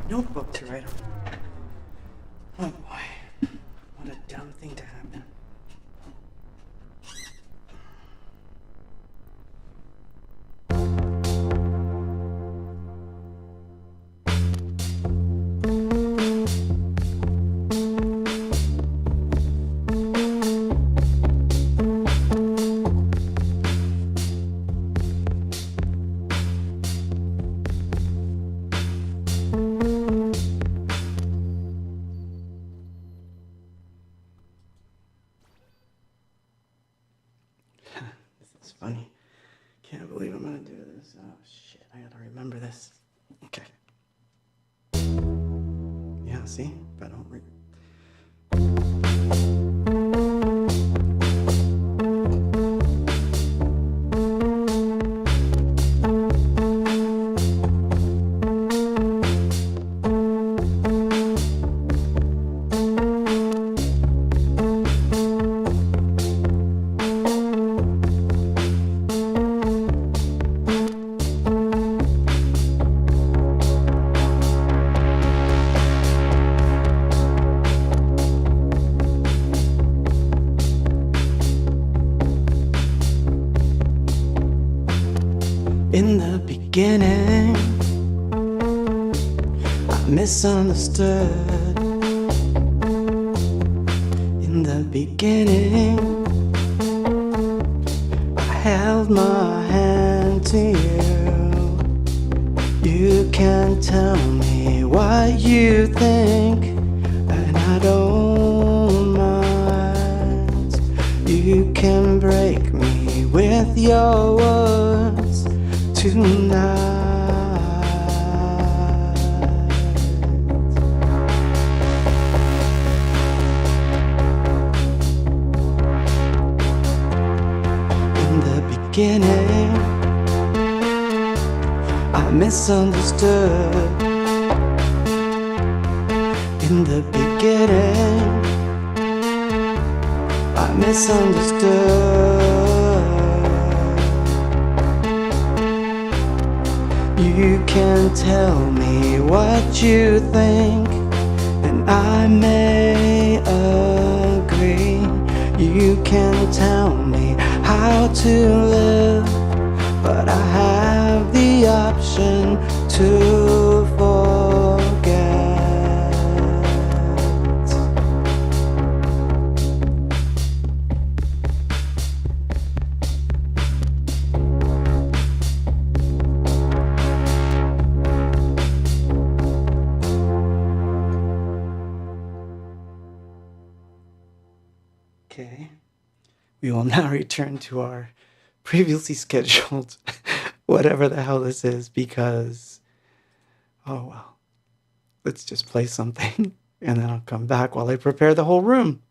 Notebook to write on. Oh boy, what a dumb thing to happen. This is funny. Can't believe I'm gonna do this. Oh shit, I gotta remember this. Okay. Yeah, see? If I don't In the beginning, I misunderstood. In the beginning, I held my hand to you. You can tell me what you think, and I don't mind. You can break me with your words tonight. In the beginning, I misunderstood. In the beginning, I misunderstood. You can tell me what you think, and I may agree. You can tell me how to live, but I have the option to forget. Okay, we will now return to our previously scheduled whatever the hell this is, because, oh well, let's just play something and then I'll come back while I prepare the whole room.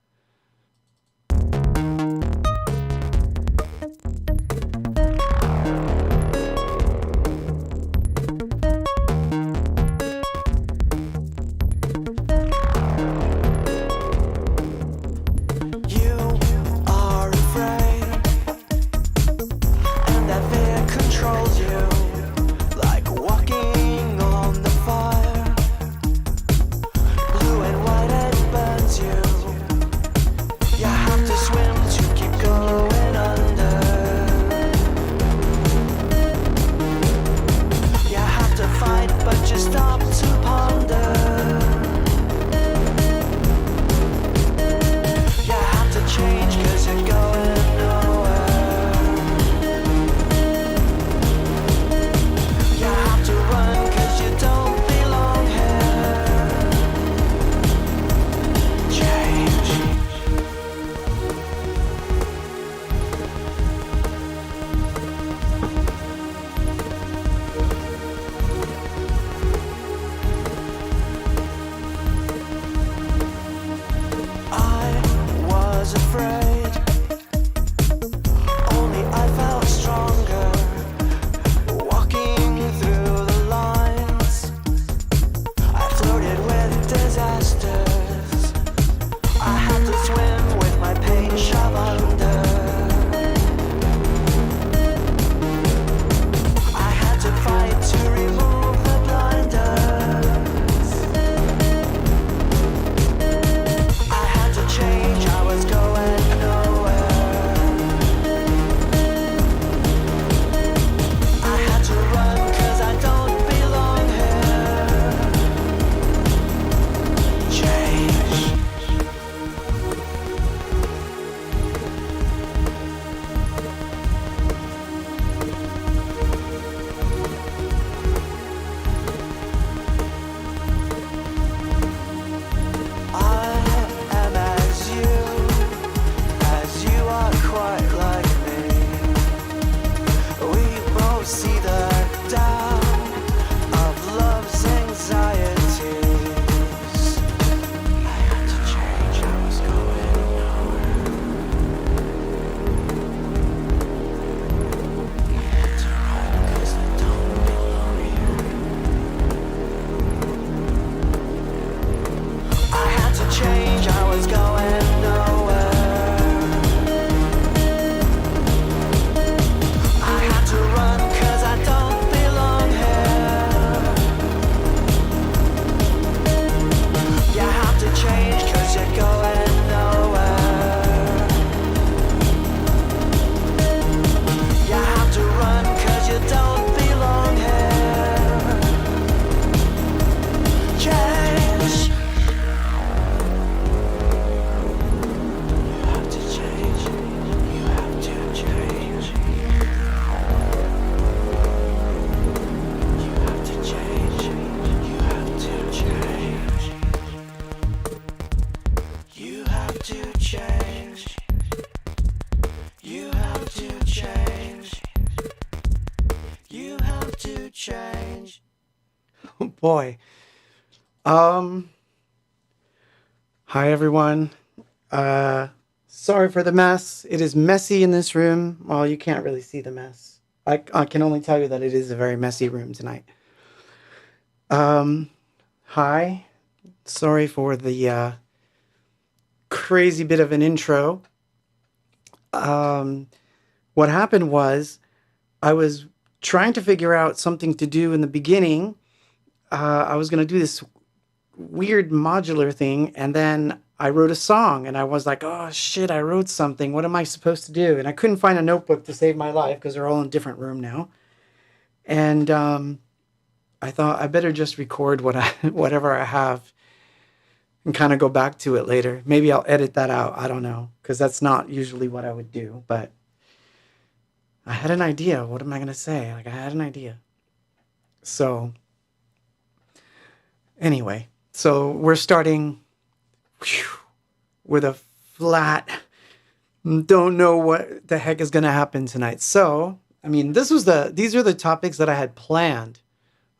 to change. You have to change. You have to change. Oh boy. Hi everyone. Sorry for the mess. It is messy in this room. Well, you can't really see the mess. I can only tell you that it is a very messy room tonight. Hi. Sorry for the crazy bit of an intro. What happened was I was trying to figure out something to do in the beginning. I was going to do this weird modular thing, and then I wrote a song, and I was like, oh shit, I wrote something. What am I supposed to do? And I couldn't find a notebook to save my life because they're all in a different room now. And I thought I better just record whatever I have and kind of go back to it later. Maybe I'll edit that out. I don't know, because that's not usually what I would do. But I had an idea. What am I going to say? Like, I had an idea. So anyway, so we're starting with a flat, don't know what the heck is going to happen tonight. So, I mean, these are the topics that I had planned.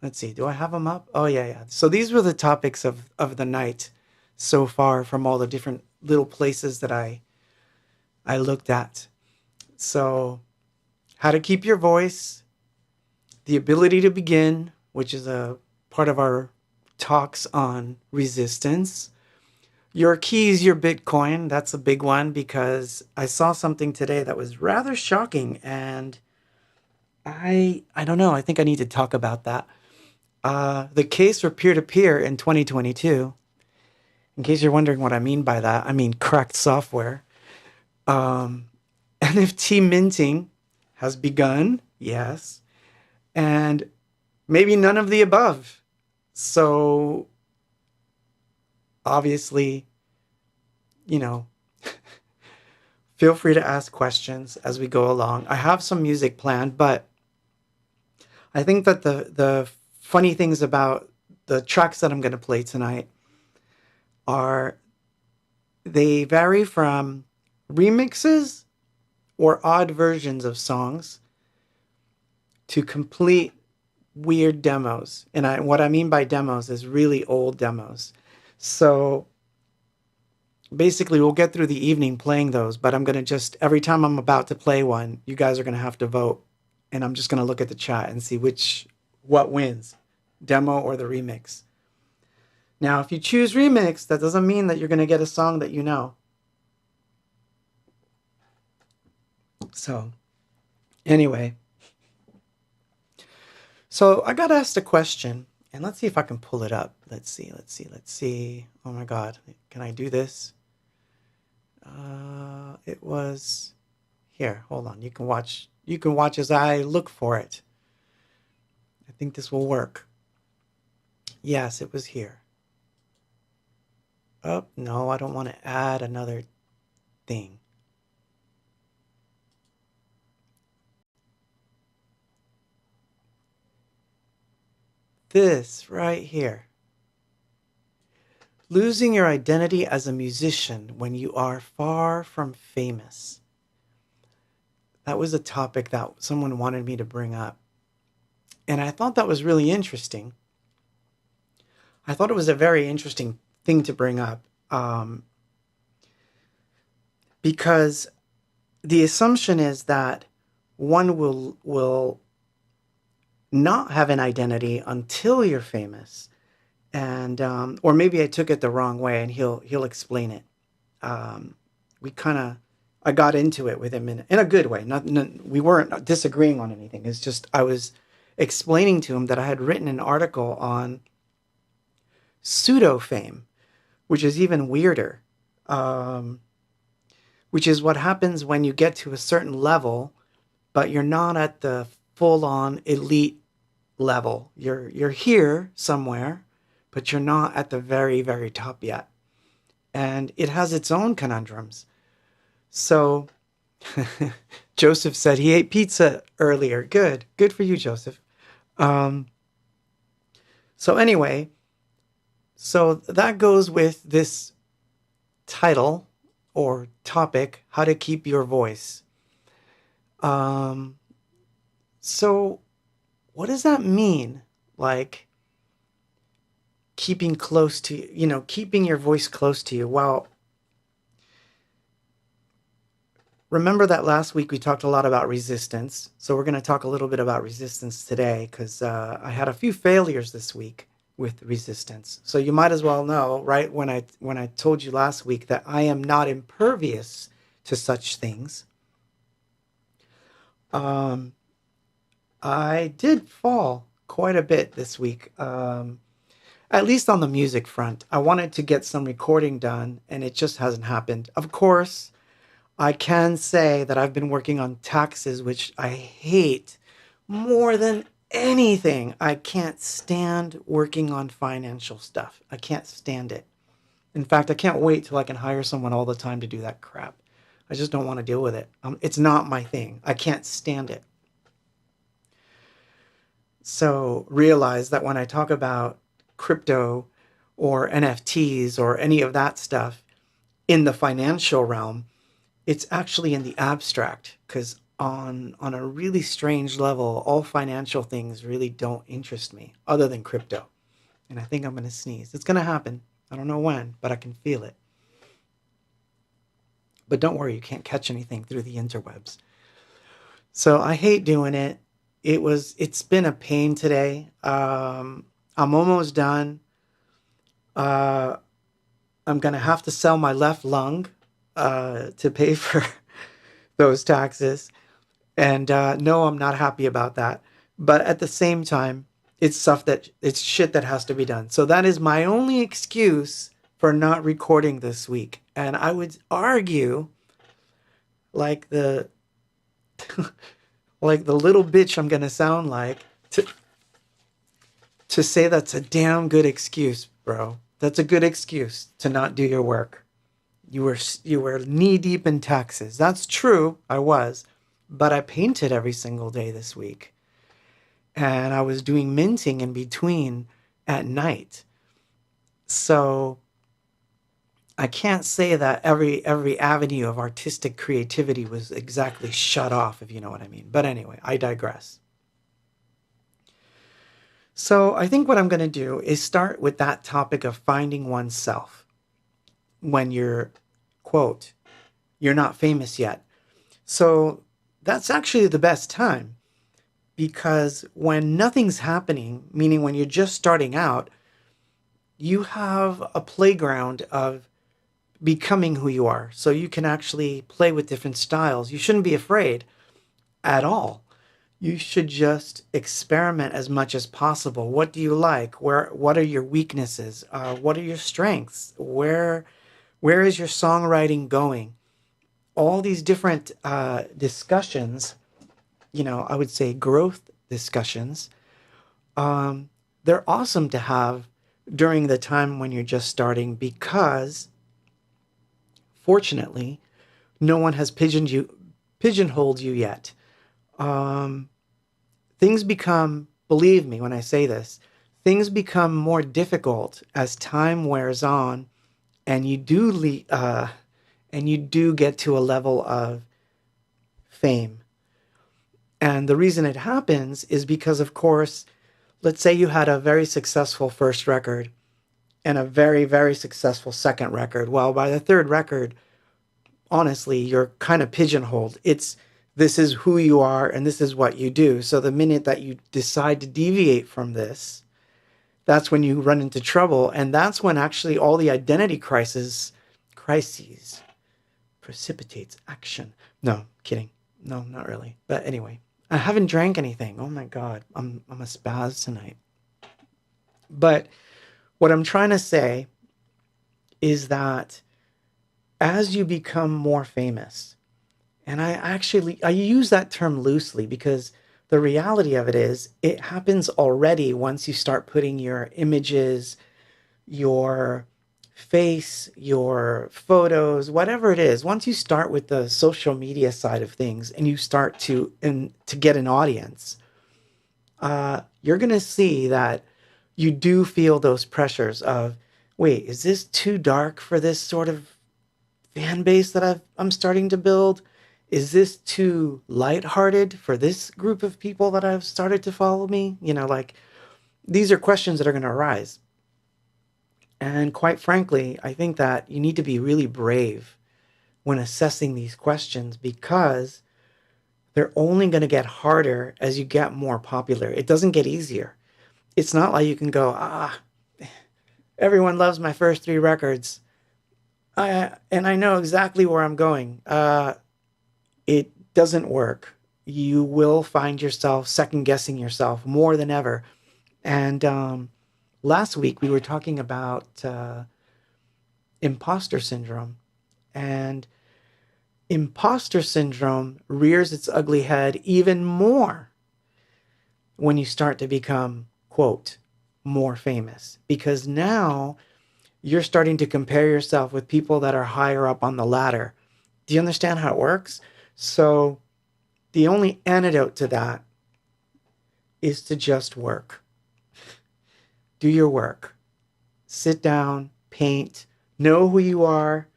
Let's see, do I have them up? Oh, yeah. So these were the topics of the night so far from all the different little places that I looked at. So, how to keep your voice, the ability to begin, which is a part of our talks on resistance, your keys, your Bitcoin. That's a big one because I saw something today that was rather shocking, and I don't know. I think I need to talk about that. The case for peer-to-peer in 2022. In case you're wondering what I mean by that, I mean cracked software. NFT minting has begun, yes, and maybe none of the above. So obviously, feel free to ask questions as we go along. I have some music planned, but I think that the funny things about the tracks that I'm going to play tonight are they vary from remixes or odd versions of songs to complete weird demos. And what I mean by demos is really old demos. So basically we'll get through the evening playing those, but I'm going to every time I'm about to play one, you guys are going to have to vote. And I'm just going to look at the chat and see what wins, demo or the remix. Now, if you choose remix, that doesn't mean that you're going to get a song that you know. So, anyway. So, I got asked a question, and let's see if I can pull it up. Let's see. Oh my God, can I do this? It was here. Hold on. You can watch as I look for it. I think this will work. Yes, it was here. Oh, no, I don't want to add another thing. This right here. Losing your identity as a musician when you are far from famous. That was a topic that someone wanted me to bring up. And I thought that was really interesting. I thought it was a very interesting thing to bring up. Because the assumption is that one will not have an identity until you're famous. And or maybe I took it the wrong way, and he'll explain it. I got into it with him in a good way. We weren't disagreeing on anything. It's just I was explaining to him that I had written an article on pseudo fame, which is even weirder. Which is what happens when you get to a certain level, but you're not at the full-on elite level. You're here somewhere, but you're not at the very, very top yet. And it has its own conundrums. So Joseph said he ate pizza earlier. Good for you, Joseph. So anyway, so that goes with this title or topic, how to keep your voice. So what does that mean? Like keeping close to, keeping your voice close to you. Well, remember that last week we talked a lot about resistance. So we're going to talk a little bit about resistance today because I had a few failures this week with resistance. So you might as well know, right, when I told you last week that I am not impervious to such things. I did fall quite a bit this week, at least on the music front. I wanted to get some recording done, and it just hasn't happened. Of course, I can say that I've been working on taxes, which I hate more than anything. I can't stand working on financial stuff. I can't stand it. In fact, I can't wait till I can hire someone all the time to do that crap. I just don't want to deal with it. It's not my thing. I can't stand it. So realize that when I talk about crypto or NFTs or any of that stuff in the financial realm, it's actually in the abstract, because on a really strange level, all financial things really don't interest me other than crypto. And I think I'm going to sneeze. It's going to happen. I don't know when, but I can feel it. But don't worry, you can't catch anything through the interwebs. So I hate doing it. It's been a pain today. I'm almost done. I'm going to have to sell my left lung to pay for those taxes. And no, I'm not happy about that. But at the same time, it's shit that has to be done. So that is my only excuse for not recording this week. And I would argue, like the like the little bitch I'm gonna sound like, to say that's a damn good excuse, bro. That's a good excuse to not do your work. You were knee deep in taxes. That's true, I was, but I painted every single day this week, and I was doing minting in between at night. So I can't say that every avenue of artistic creativity was exactly shut off, if you know what I mean. But anyway, I digress. So I think what I'm going to do is start with that topic of finding oneself when you're, quote, you're not famous yet. So that's actually the best time, because when nothing's happening, meaning when you're just starting out, you have a playground of becoming who you are. So you can actually play with different styles. You shouldn't be afraid at all. You should just experiment as much as possible. What do you like? What are your weaknesses? What are your strengths? Where is your songwriting going? All these different discussions, I would say growth discussions, they're awesome to have during the time when you're just starting, because fortunately, no one has pigeonholed you yet. Things become, believe me when I say this, things become more difficult as time wears on, and you do get to a level of fame. And the reason it happens is because, of course, let's say you had a very successful first record and a very, very successful second record. Well, by the third record, honestly, you're kind of pigeonholed. This is who you are and this is what you do. So the minute that you decide to deviate from this, that's when you run into trouble. And that's when actually all the identity crises precipitates action. No, kidding. No, not really. But anyway, I haven't drank anything. Oh my God, I'm a spaz tonight. But what I'm trying to say is that as you become more famous, and I use that term loosely because the reality of it is it happens already once you start putting your images, your face, your photos, whatever it is. Once you start with the social media side of things and you start to get an audience, you're going to see that you do feel those pressures of, wait, is this too dark for this sort of fan base that I'm starting to build? Is this too lighthearted for this group of people that I've started to follow me? You know, like, these are questions that are going to arise. And quite frankly, I think that you need to be really brave when assessing these questions, because they're only going to get harder as you get more popular. It doesn't get easier. It's not like you can go, everyone loves my first 3 records. And I know exactly where I'm going. It doesn't work. You will find yourself second guessing yourself more than ever. And last week we were talking about imposter syndrome. And imposter syndrome rears its ugly head even more when you start to become, quote, more famous. Because now you're starting to compare yourself with people that are higher up on the ladder. Do you understand how it works? So the only antidote to that is to just work. Do your work. Sit down, paint, know who you are,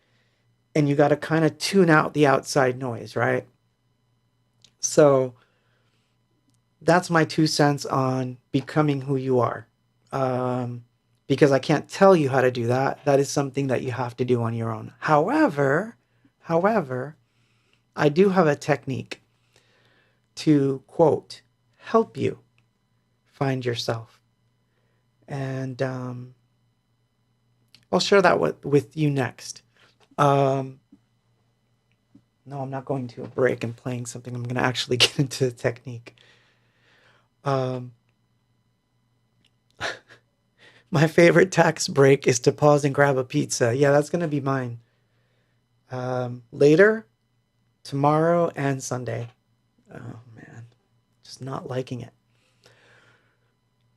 and you got to kind of tune out the outside noise, right? So that's my 2 cents on becoming who you are. Because I can't tell you how to do that. That is something that you have to do on your own. However, I do have a technique to, quote, help you find yourself. And I'll share that with you next. No, I'm not going to a break and playing something. I'm going to actually get into the technique. My favorite tax break is to pause and grab a pizza. Yeah, that's going to be mine. Later, tomorrow, and Sunday. Oh, man. Just not liking it.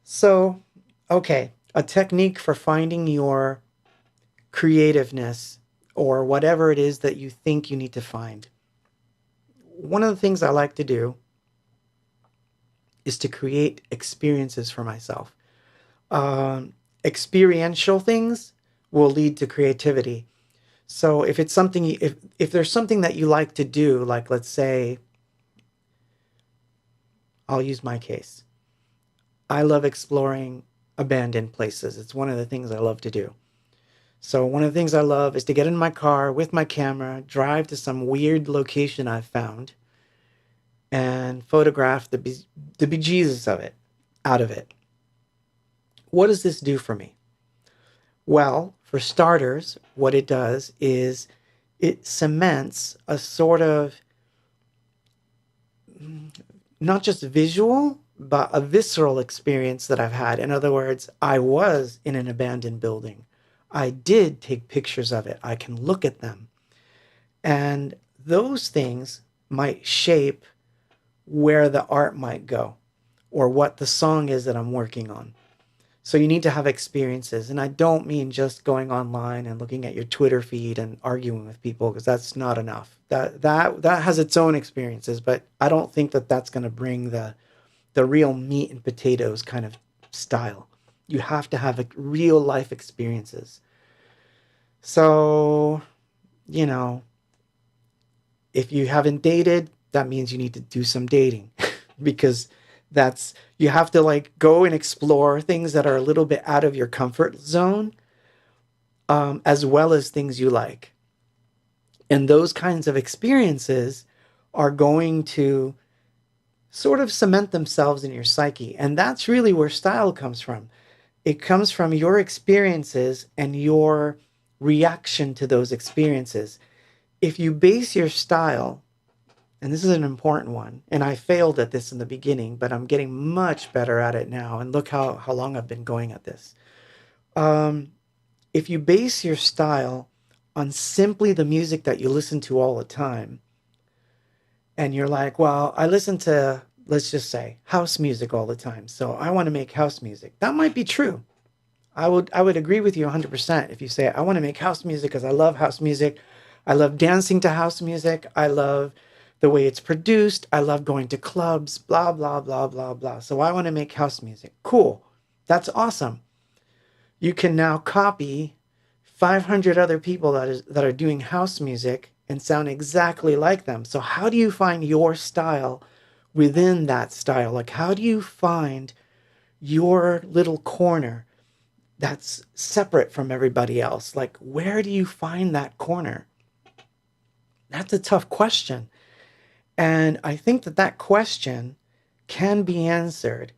So, okay. A technique for finding your creativeness or whatever it is that you think you need to find. One of the things I like to do is to create experiences for myself. Experiential things will lead to creativity. So if it's something, if there's something that you like to do, like let's say, I'll use my case. I love exploring abandoned places. It's one of the things I love to do. So one of the things I love is to get in my car with my camera, drive to some weird location I've found, and photograph the bejesus of it, out of it. What does this do for me? Well, for starters, what it does is it cements a sort of not just visual, but a visceral experience that I've had. In other words, I was in an abandoned building. I did take pictures of it. I can look at them. And those things might shape where the art might go or what the song is that I'm working on. So you need to have experiences. And I don't mean just going online and looking at your Twitter feed and arguing with people, because that's not enough. That has its own experiences, but I don't think that that's going to bring the real meat and potatoes kind of style. You have to have real life experiences. So, you know, if you haven't dated, that means you need to do some dating because you have to like go and explore things that are a little bit out of your comfort zone, as well as things you like. And those kinds of experiences are going to sort of cement themselves in your psyche. And that's really where style comes from. It comes from your experiences and your reaction to those experiences. If you base your style, and this is an important one, and I failed at this in the beginning, but I'm getting much better at it now, and look how long I've been going at this. If you base your style on simply the music that you listen to all the time, and you're like, well, I listen to, let's just say, house music all the time, so I want to make house music. That might be true. I would agree with you 100% if you say, I want to make house music because I love house music. I love dancing to house music. I love the way it's produced. I love going to clubs, blah, blah, blah, blah, blah. So I want to make house music. Cool. That's awesome. You can now copy 500 other people that are doing house music and sound exactly like them. So how do you find your style within that style? Like, how do you find your little corner that's separate from everybody else? Like, where do you find that corner? That's a tough question. And I think that question can be answered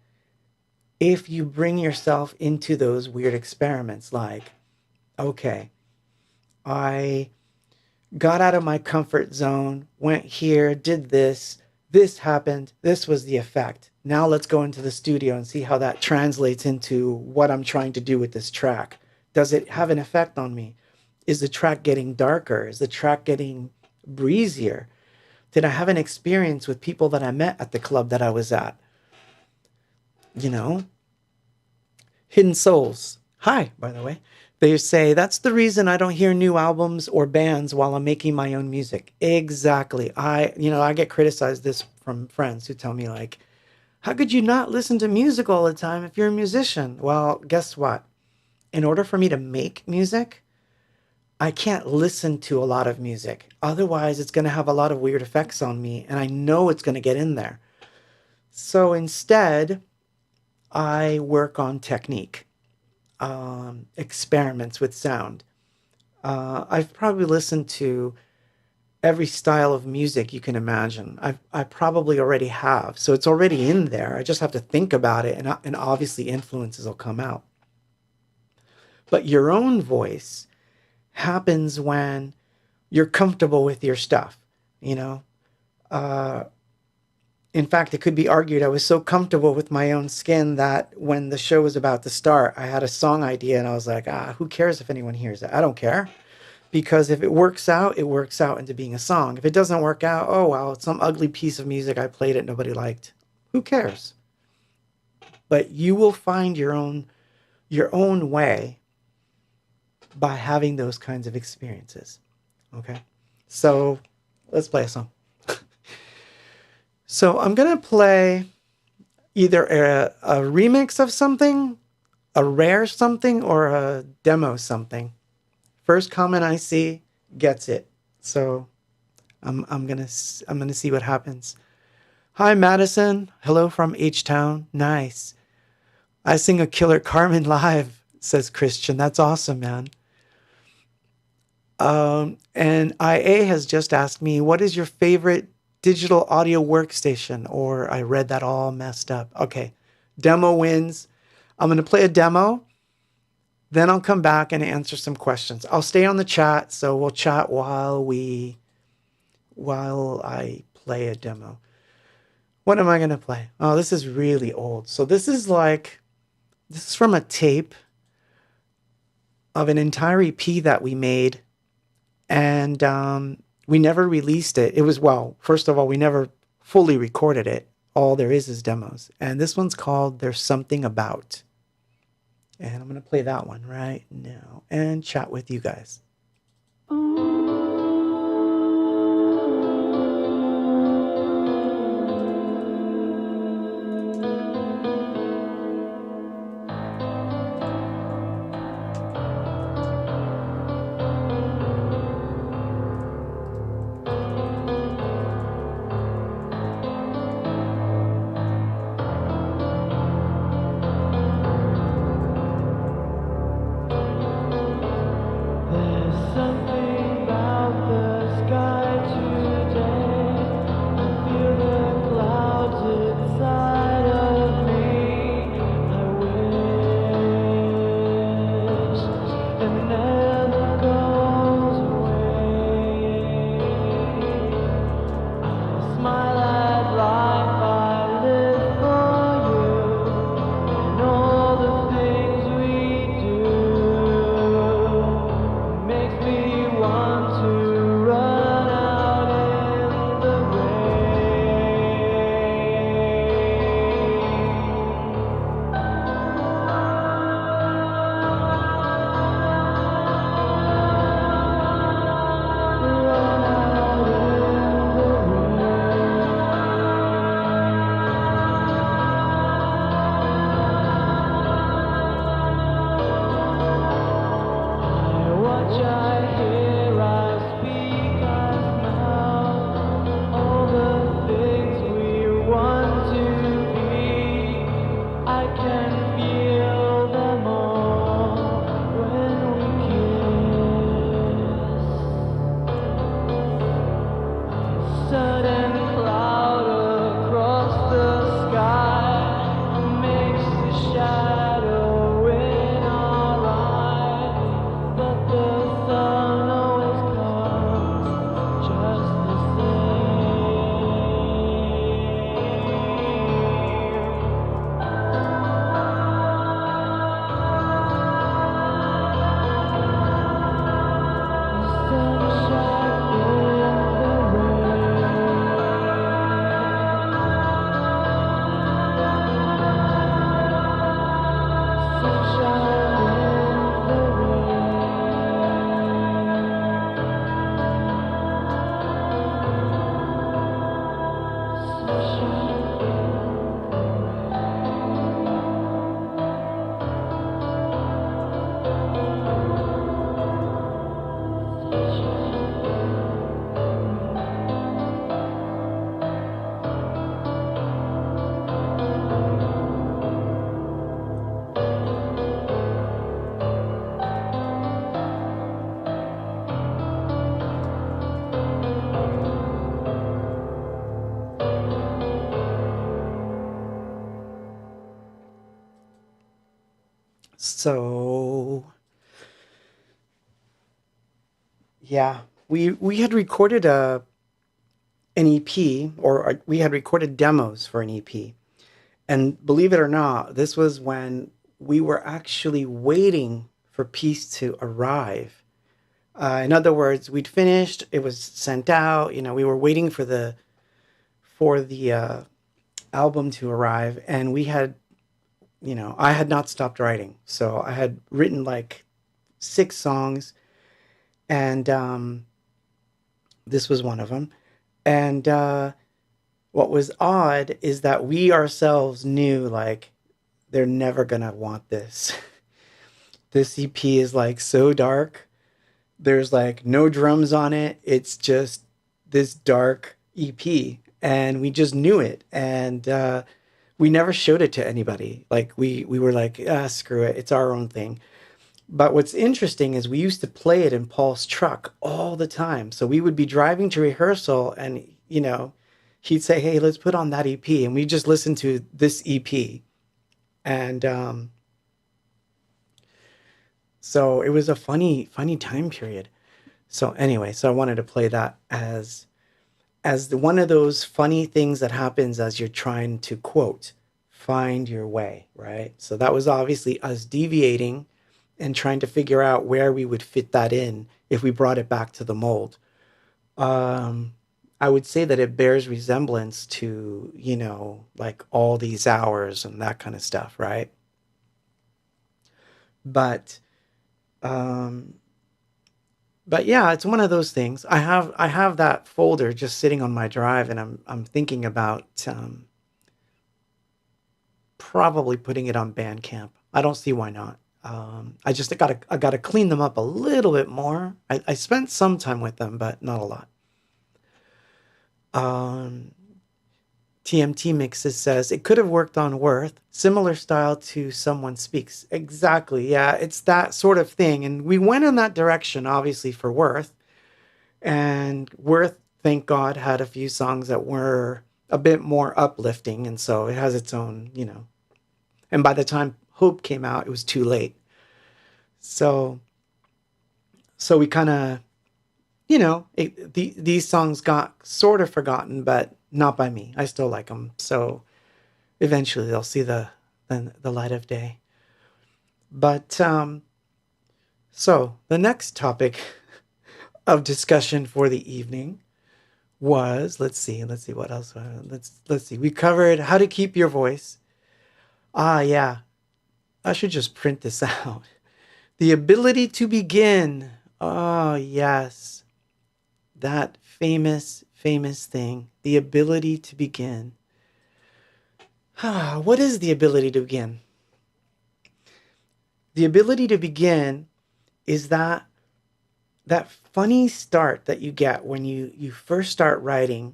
if you bring yourself into those weird experiments. Like, okay, I got out of my comfort zone, went here, did this happened, this was the effect. Now let's go into the studio and see how that translates into what I'm trying to do with this track. Does it have an effect on me? Is the track getting darker? Is the track getting breezier? Did I have an experience with people that I met at the club that I was at? You know? Hidden Souls. Hi, by the way. They say, that's the reason I don't hear new albums or bands while I'm making my own music. Exactly. I get criticized this from friends who tell me, like, how could you not listen to music all the time if you're a musician? Well, guess what? In order for me to make music, I can't listen to a lot of music. Otherwise, it's going to have a lot of weird effects on me, and I know it's going to get in there. So instead, I work on technique. Experiments with sound. I've probably listened to every style of music you can imagine. I probably already have. So it's already in there. I just have to think about it, and obviously influences will come out. But your own voice happens when you're comfortable with your stuff, you know? In fact, it could be argued I was so comfortable with my own skin that when the show was about to start, I had a song idea and I was like, who cares if anyone hears it? I don't care. Because if it works out, it works out into being a song. If it doesn't work out, oh, well, it's some ugly piece of music I played it nobody liked. Who cares? But you will find your own way by having those kinds of experiences. Okay? So let's play a song. So I'm going to play either a remix of something, a rare something, or a demo something. First comment I see gets it. So I'm gonna see what happens. Hi Madison, hello from H-Town. Nice. I sing a killer Carmen live, says Christian. That's awesome, man. And IA has just asked me, what is your favorite digital audio workstation? Or I read that all messed up. Okay, demo wins. I'm going to play a demo. Then I'll come back and answer some questions. I'll stay on the chat, so we'll chat while I play a demo. What am I going to play? Oh, this is really old. So this is from a tape of an entire EP that we made. And we never released it. It was, well, first of all, we never fully recorded it. All there is demos. And this one's called There's Something About. And I'm going to play that one right now and chat with you guys. There's something So yeah, we had recorded an EP, or we had recorded demos for an EP. And believe it or not, this was when we were actually waiting for peace to arrive. In other words, we'd finished, it was sent out, we were waiting for the album to arrive, and we had, I had not stopped writing. So I had written like 6 songs, and this was one of them. And what was odd is that we ourselves knew, like, they're never gonna want this. This EP is like so dark. There's like no drums on it. It's just this dark EP, and we just knew it. And we never showed it to anybody. Like we were like, screw it, it's our own thing. But what's interesting is we used to play it in Paul's truck all the time. So we would be driving to rehearsal, and he'd say, "Hey, let's put on that EP," and we just listen to this EP. And so it was a funny time period. So anyway, so I wanted to play that as one of those funny things that happens as you're trying to, quote, find your way, right? So that was obviously us deviating and trying to figure out where we would fit that in if we brought it back to the mold. I would say that it bears resemblance to, like All These Hours and that kind of stuff, right? But yeah, it's one of those things. I have that folder just sitting on my drive, and I'm thinking about probably putting it on Bandcamp. I don't see why not. I gotta clean them up a little bit more. I spent some time with them, but not a lot. TMT Mixes says it could have worked on Worth, similar style to Someone Speaks. Exactly, yeah, it's that sort of thing. And we went in that direction, obviously, for Worth. And Worth, thank God, had a few songs that were a bit more uplifting. And so it has its own, And by the time Hope came out, it was too late. So we kind of, these songs got sort of forgotten, but not by me. I still like them. So eventually they'll see the light of day. But so the next topic of discussion for the evening was, let's see what else. Let's see. We covered how to keep your voice. Yeah. I should just print this out. The ability to begin. Oh, yes. That famous thing. The ability to begin. What is the ability to begin? The ability to begin is that funny start that you get when you first start writing.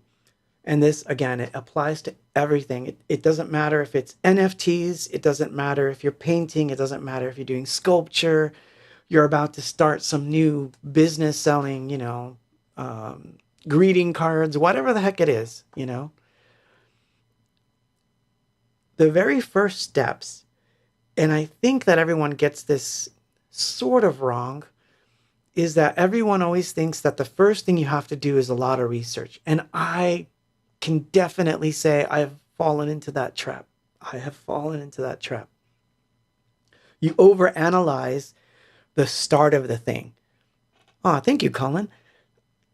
And this, again, it applies to everything. It doesn't matter if it's NFTs. It doesn't matter if you're painting. It doesn't matter if you're doing sculpture. You're about to start some new business selling, greeting cards, whatever the heck it is, The very first steps, and I think that everyone gets this sort of wrong, is that everyone always thinks that the first thing you have to do is a lot of research. And I can definitely say I have fallen into that trap. You overanalyze the start of the thing. Oh, thank you, Colin.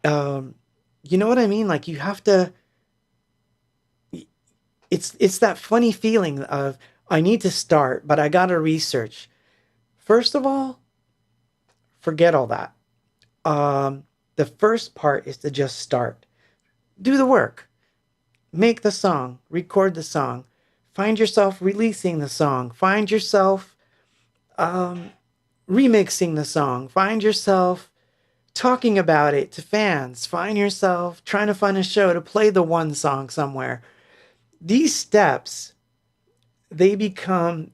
You know what I mean? Like, you have to, it's that funny feeling of, I need to start, but I gotta research. First of all, forget all that. The first part is to just start. Do the work. Make the song, record the song, find yourself releasing the song, find yourself remixing the song, find yourself talking about it to fans, find yourself trying to find a show to play the one song somewhere. These steps, they become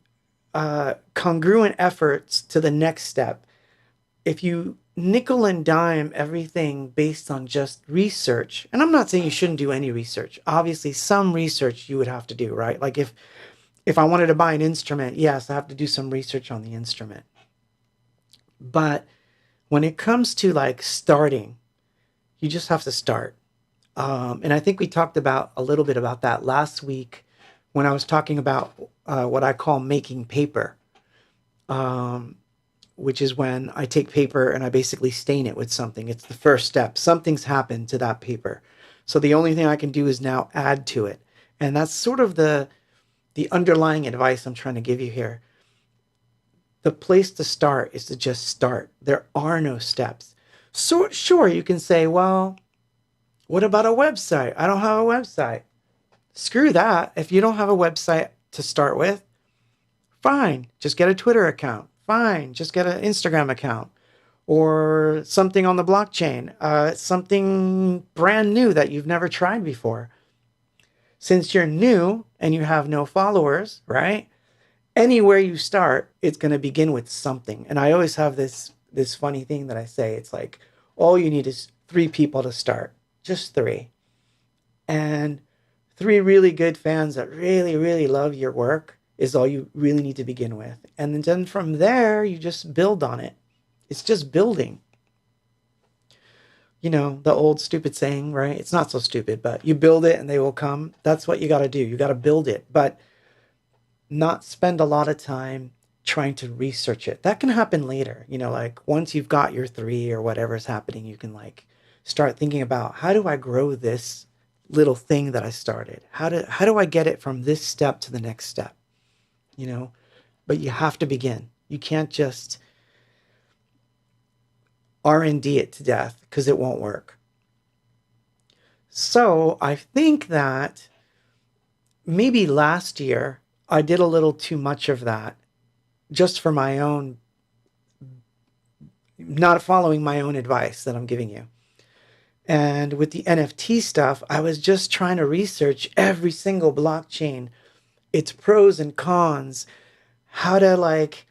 congruent efforts to the next step. If you nickel and dime everything based on just research, and I'm not saying you shouldn't do any research. Obviously, some research you would have to do, right? Like if If I wanted to buy an instrument, yes, I have to do some research on the instrument. But when it comes to like starting, you just have to start. And I think we talked about a little bit about that last week when I was talking about what I call making paper, which is when I take paper and I basically stain it with something. It's the first step. Something's happened to that paper. So the only thing I can do is now add to it. And that's sort of the underlying advice I'm trying to give you here. The place to start is to just start. There are no steps. So sure, you can say, well, what about a website? I don't have a website. Screw that. If you don't have a website to start with, fine, just get a Twitter account. Fine, just get an Instagram account or something on the blockchain, something brand new that you've never tried before. Since you're new and you have no followers, right? Anywhere you start, it's going to begin with something. And I always have this funny thing that I say. It's like, all you need is 3 people to start. Just 3. And 3 really good fans that really, really love your work is all you really need to begin with. And then from there, you just build on it. It's just building. You know, the old stupid saying, right? It's not so stupid, but you build it and they will come. That's what you got to do. You got to build it, but not spend a lot of time trying to research it. That can happen later. You know, like once you've got your 3 or whatever's happening, you can like start thinking about, how do I grow this little thing that I started? How do I get it from this step to the next step? You know, but you have to begin. You can't just R&D it to death because it won't work. So I think that maybe last year I did a little too much of that just for my own, not following my own advice that I'm giving you. And with the NFT stuff, I was just trying to research every single blockchain, its pros and cons, how to like,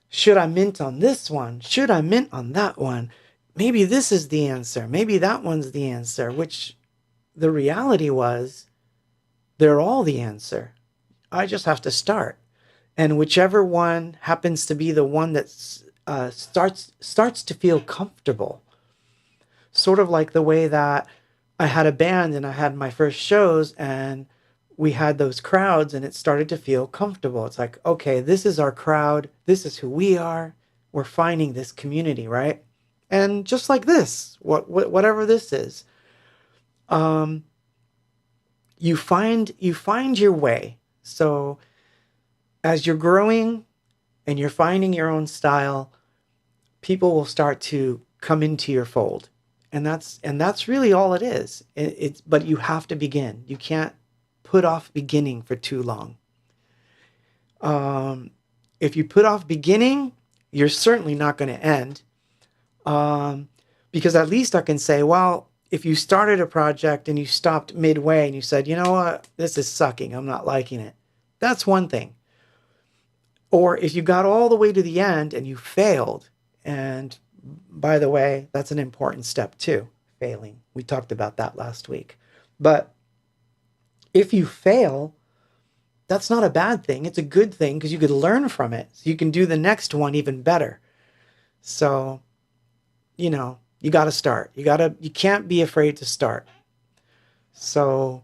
should I mint on this one? Should I mint on that one? Maybe this is the answer. Maybe that one's the answer, which the reality was they're all the answer. I just have to start. And whichever one happens to be the one that starts to feel comfortable. Sort of like the way that I had a band and I had my first shows and we had those crowds and it started to feel comfortable. It's like, okay, this is our crowd. This is who we are. We're finding this community, right? And just like this, whatever this is, you find your way. So as you're growing and you're finding your own style, people will start to come into your fold. And that's really all it is. But you have to begin. You can't put off beginning for too long. If you put off beginning, you're certainly not going to end. Because at least I can say, well, if you started a project and you stopped midway and you said, you know what, this is sucking, I'm not liking it. That's one thing. Or if you got all the way to the end and you failed, and by the way, that's an important step too, failing. We talked about that last week. But if you fail, that's not a bad thing. It's a good thing because you could learn from it. So you can do the next one even better. So, you know, you got to start. You can't be afraid to start. So,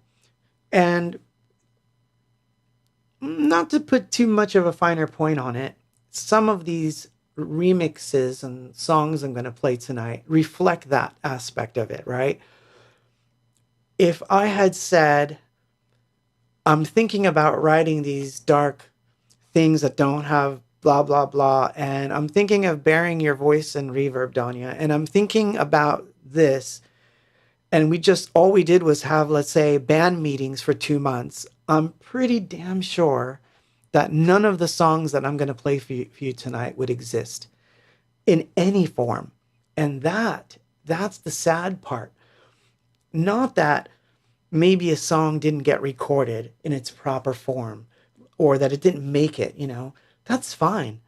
and not to put too much of a finer point on it, some of these remixes and songs I'm going to play tonight reflect that aspect of it, right? If I had said, I'm thinking about writing these dark things that don't have blah, blah, blah, and I'm thinking of burying your voice in reverb, Danya, and I'm thinking about this, and all we did was have, let's say, band meetings for 2 months, I'm pretty damn sure that none of the songs that I'm going to play for you tonight would exist in any form. And that's the sad part. Not that maybe a song didn't get recorded in its proper form or that it didn't make it, you know, that's fine.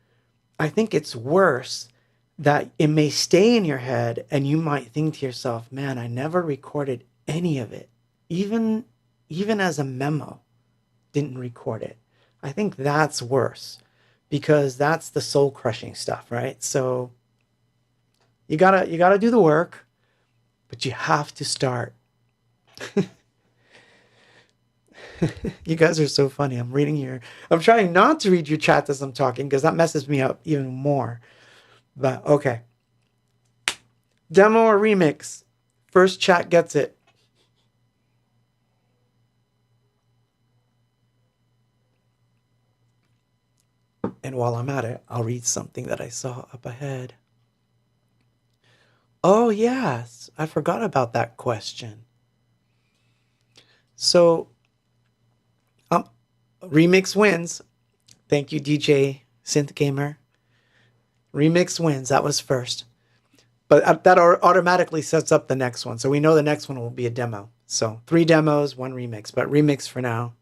I think it's worse that it may stay in your head and you might think to yourself, man, I never recorded any of it. Even as a memo, didn't record it. I think that's worse because that's the soul crushing stuff, right? So you gotta do the work, but you have to start. You guys are so funny. I'm reading your, I'm trying not to read your chat as I'm talking because that messes me up even more. But okay. Demo or remix? First chat gets it. And while I'm at it, I'll read something that I saw up ahead. Oh, yes. I forgot about that question. So, remix wins. Thank you, DJ Synth Gamer. Remix wins. That was first. But that automatically sets up the next one. So we know the next one will be a demo. So 3 demos, 1 remix. But remix for now.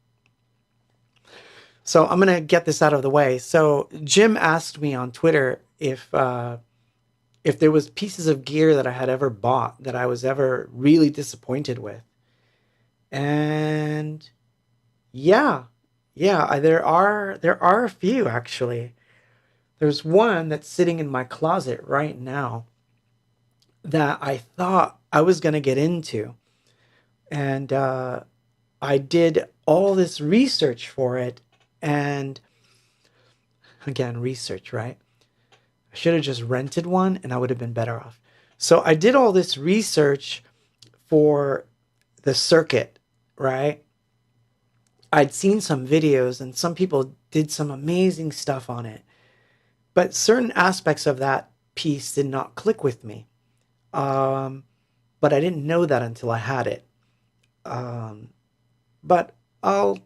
So I'm going to get this out of the way. So Jim asked me on Twitter if there was pieces of gear that I had ever bought that I was ever really disappointed with. And yeah, there are a few actually. There's one that's sitting in my closet right now that I thought I was going to get into. And I did all this research for it. And again, research, right? I should have just rented one and I would have been better off. So I did all this research for the circuit, right? I'd seen some videos and some people did some amazing stuff on it. But certain aspects of that piece did not click with me. But I didn't know that until I had it. But I'll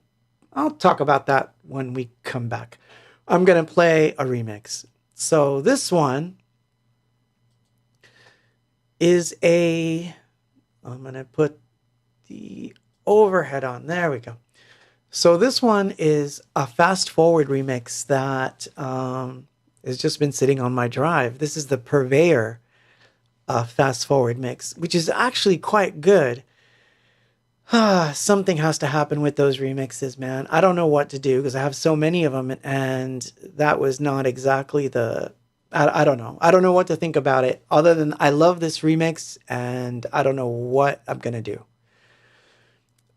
talk about that when we come back. I'm going to play a remix. So this one is I'm going to put the overhead on. There we go. So this one is a fast forward remix that has just been sitting on my drive. This is the Purveyor fast forward mix, which is actually quite good. Something has to happen with those remixes, man. I don't know what to do because I have so many of them, and that was not exactly the... I don't know. I don't know what to think about it other than I love this remix, and I don't know what I'm going to do.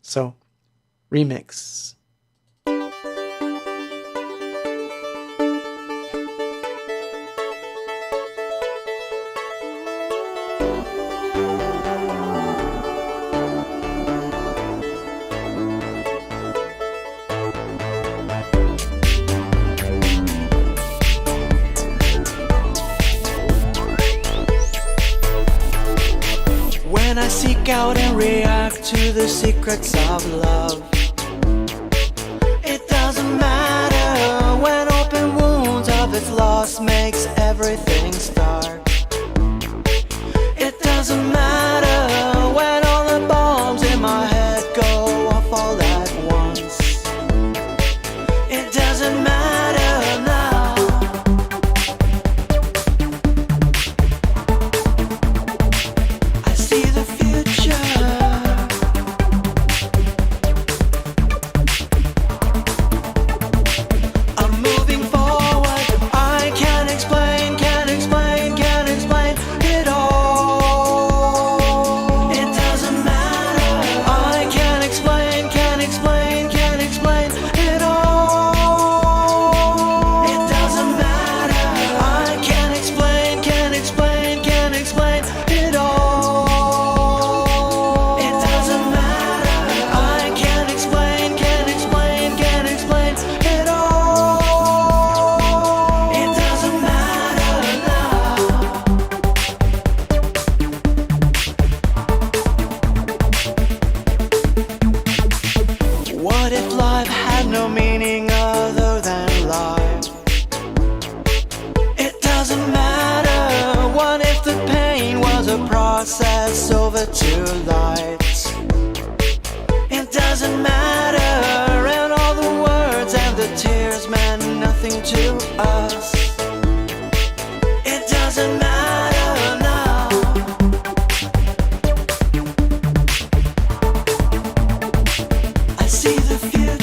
So, remix. When I seek out and react to the secrets of love, it doesn't matter when open wounds of its loss makes everything start. It doesn't matter when all the bombs in my head go off all at once. It doesn't matter now. I see the future. I'm moving forward. I can't explain it all. It doesn't matter. I can't explain it all. It doesn't matter. I can't explain it all. It doesn't matter. I can't explain it all. It doesn't matter now. What if life had no meaning other than life? It doesn't matter. What if the pain was a process over 2 lives? It doesn't matter. And all the words and the tears meant nothing to us. It doesn't matter now. I see the future.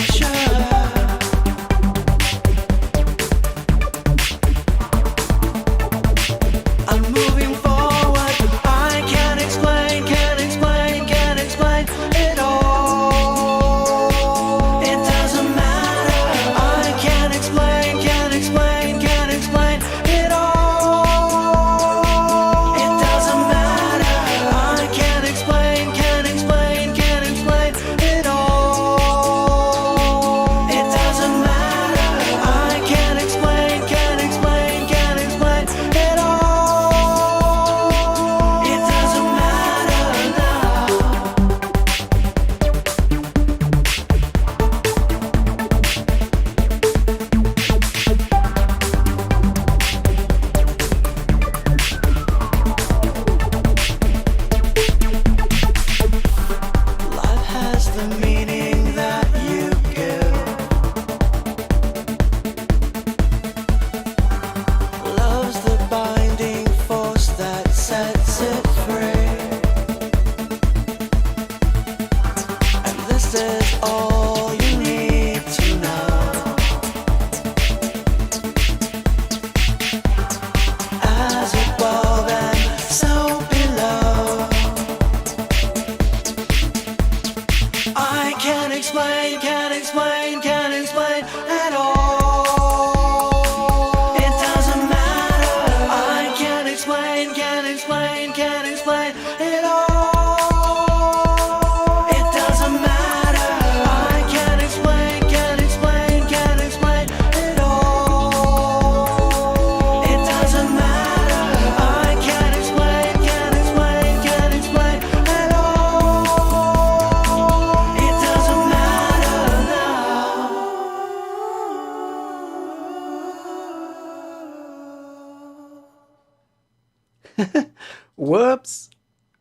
Whoops.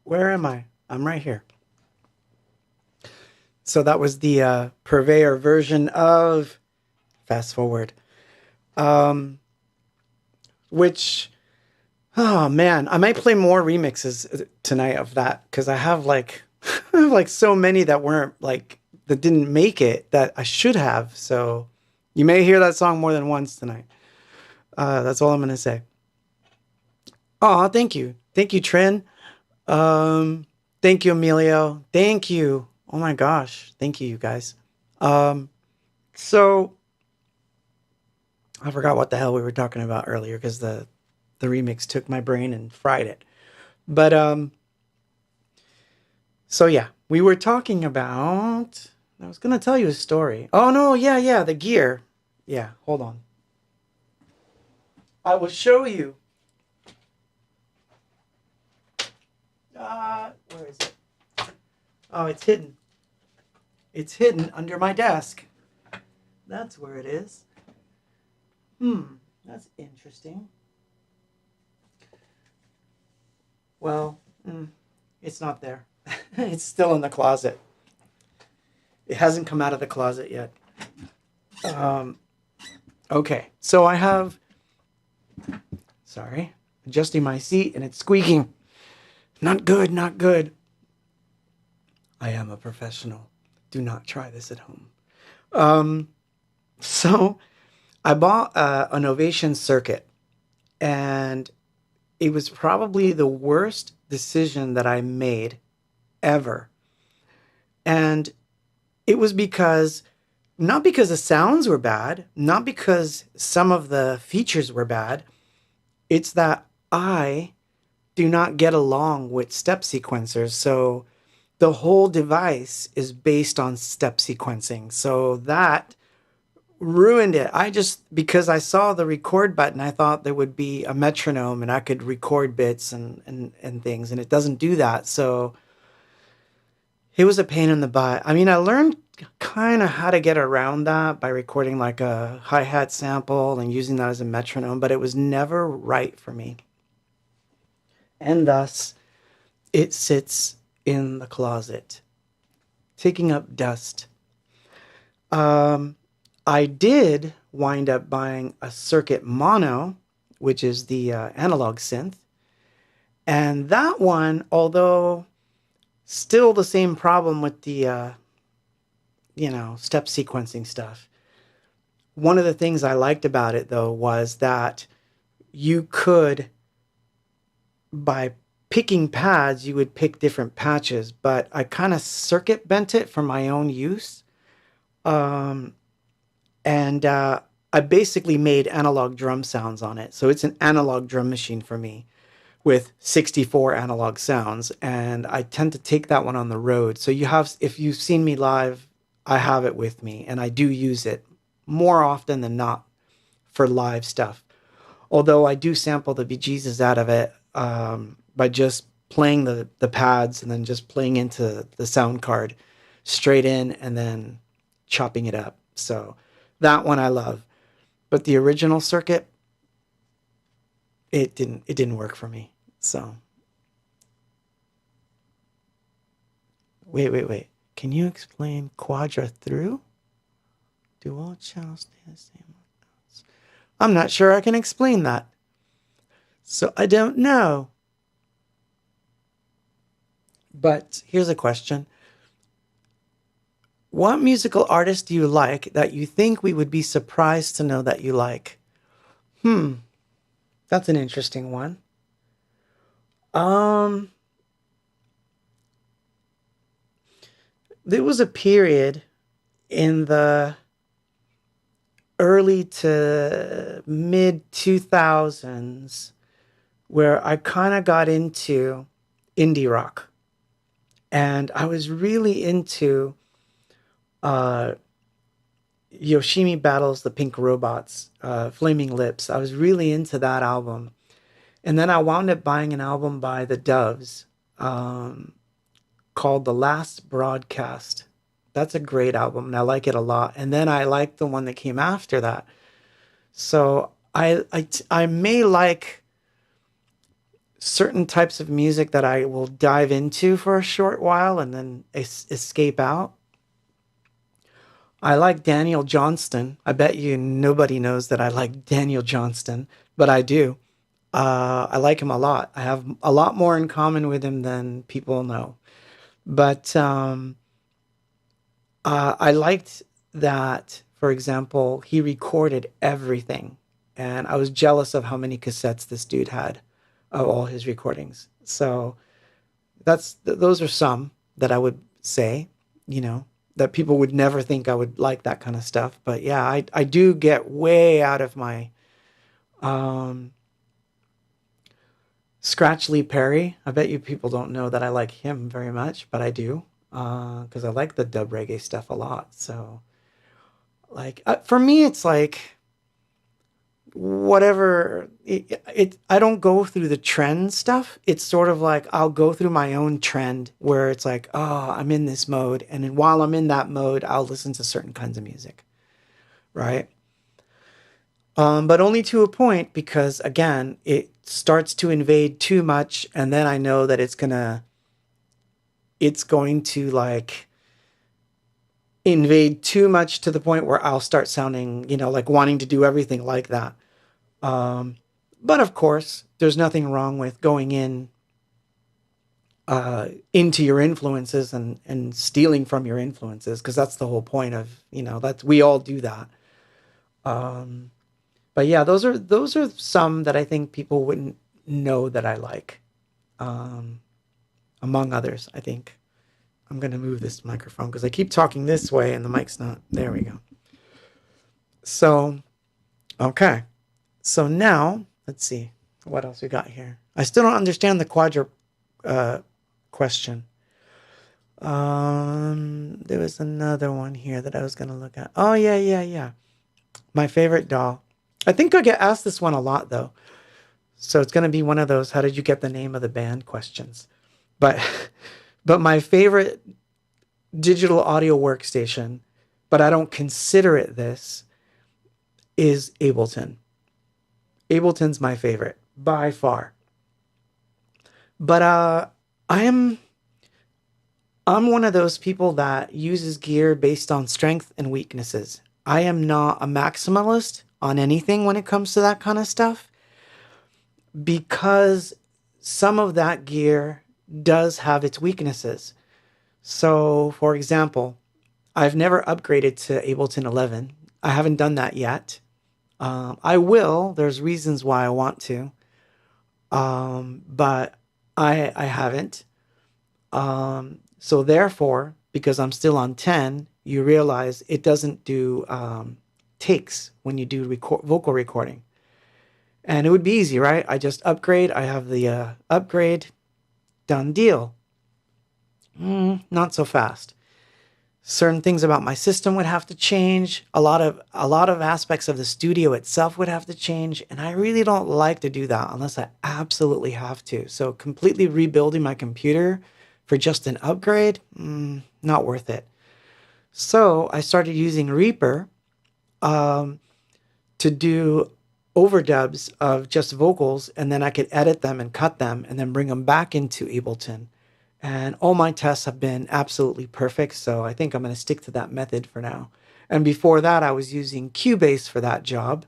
Where am I? I'm right here. So that was the purveyor version of Fast Forward. Which, oh man, I might play more remixes tonight of that, because I have like so many that weren't like, that didn't make it that I should have. So you may hear that song more than once tonight. That's all I'm gonna say. Oh, thank you, Trin. Thank you, Emilio. Thank you. Oh my gosh, thank you, you guys. So I forgot what the hell we were talking about earlier, because the remix took my brain and fried it. But so yeah, we were talking about, I was gonna tell you a story. Oh no, yeah, the gear. Yeah, hold on. I will show you. Where is it? Oh, it's hidden. It's hidden under my desk. That's where it is. That's interesting. Well, it's not there. It's still in the closet. It hasn't come out of the closet yet. Okay, so I have, sorry, adjusting my seat and it's squeaking. Not good, not good. I am a professional. Do not try this at home. So I bought an Ovation circuit, and it was probably the worst decision that I made ever. And it was because, not because the sounds were bad, not because some of the features were bad. It's that I do not get along with step sequencers. So the whole device is based on step sequencing. So that ruined it. Because I saw the record button, I thought there would be a metronome and I could record bits and things, and it doesn't do that. So it was a pain in the butt. I mean, I learned kind of how to get around that by recording like a hi-hat sample and using that as a metronome, but it was never right for me. And thus, it sits in the closet, taking up dust. I did wind up buying a circuit mono, which is the analog synth. And that one, although still the same problem with the, step sequencing stuff. One of the things I liked about it, though, was that you could, by picking pads, you would pick different patches, but I kind of circuit bent it for my own use. And I basically made analog drum sounds on it. So it's an analog drum machine for me with 64 analog sounds. And I tend to take that one on the road. So if you've seen me live, I have it with me, and I do use it more often than not for live stuff. Although I do sample the bejesus out of it by just playing the pads and then just playing into the sound card straight in and then chopping it up. So that one I love. But the original circuit, it didn't work for me. So wait. Can you explain quadra through? Do all channels stay the same? I'm not sure I can explain that. So I don't know. But here's a question. What musical artist do you like that you think we would be surprised to know that you like? That's an interesting one. There was a period in the early to mid 2000s where I kind of got into indie rock. And I was really into Yoshimi Battles the Pink Robots, Flaming Lips. I was really into that album. And then I wound up buying an album by the Doves called The Last Broadcast. That's a great album, and I like it a lot. And then I like the one that came after that. So I may like certain types of music that I will dive into for a short while and then escape out. I like Daniel Johnston. I bet you nobody knows that I like Daniel Johnston, but I do. I like him a lot. I have a lot more in common with him than people know. But I liked that, for example, he recorded everything. And I was jealous of how many cassettes this dude had of all his recordings. So those are some that I would say, that people would never think I would like that kind of stuff. But yeah, I do get way out of my Scratchley Perry. I bet you people don't know that I like him very much, but I do, because I like the dub reggae stuff a lot. So, like, for me, it's like whatever. I don't go through the trend stuff. It's sort of like I'll go through my own trend where it's like, oh, I'm in this mode, and then while I'm in that mode, I'll listen to certain kinds of music, right? But only to a point, because again, it starts to invade too much, and then I know that it's going to like invade too much to the point where I'll start sounding, like wanting to do everything like that. But of course, there's nothing wrong with going into your influences and stealing from your influences, because that's the whole point of, that we all do that. But yeah, those are some that I think people wouldn't know that I like. Among others, I think. I'm going to move this microphone because I keep talking this way and the mic's not. There we go. So, okay. So now, let's see. What else we got here? I still don't understand the quadra question. There was another one here that I was going to look at. Oh, yeah. My favorite doll. I think I get asked this one a lot, though. So it's going to be one of those, how did you get the name of the band questions? But my favorite digital audio workstation, but I don't consider it this, is Ableton. Ableton's my favorite, by far. But I'm one of those people that uses gear based on strength and weaknesses. I am not a maximalist on anything when it comes to that kind of stuff, because some of that gear does have its weaknesses. So, for example, I've never upgraded to Ableton 11. I haven't done that yet. I will. There's reasons why I want to. But I haven't. So therefore, because I'm still on 10, you realize it doesn't do takes when you do vocal recording. And it would be easy, right? I just upgrade. I have the upgrade. Done deal. Not so fast. Certain things about my system would have to change. A lot of aspects of the studio itself would have to change. And I really don't like to do that unless I absolutely have to. So completely rebuilding my computer for just an upgrade, not worth it. So I started using Reaper to do overdubs of just vocals, and then I could edit them and cut them and then bring them back into Ableton. And all my tests have been absolutely perfect, so I think I'm going to stick to that method for now. And before that, I was using Cubase for that job,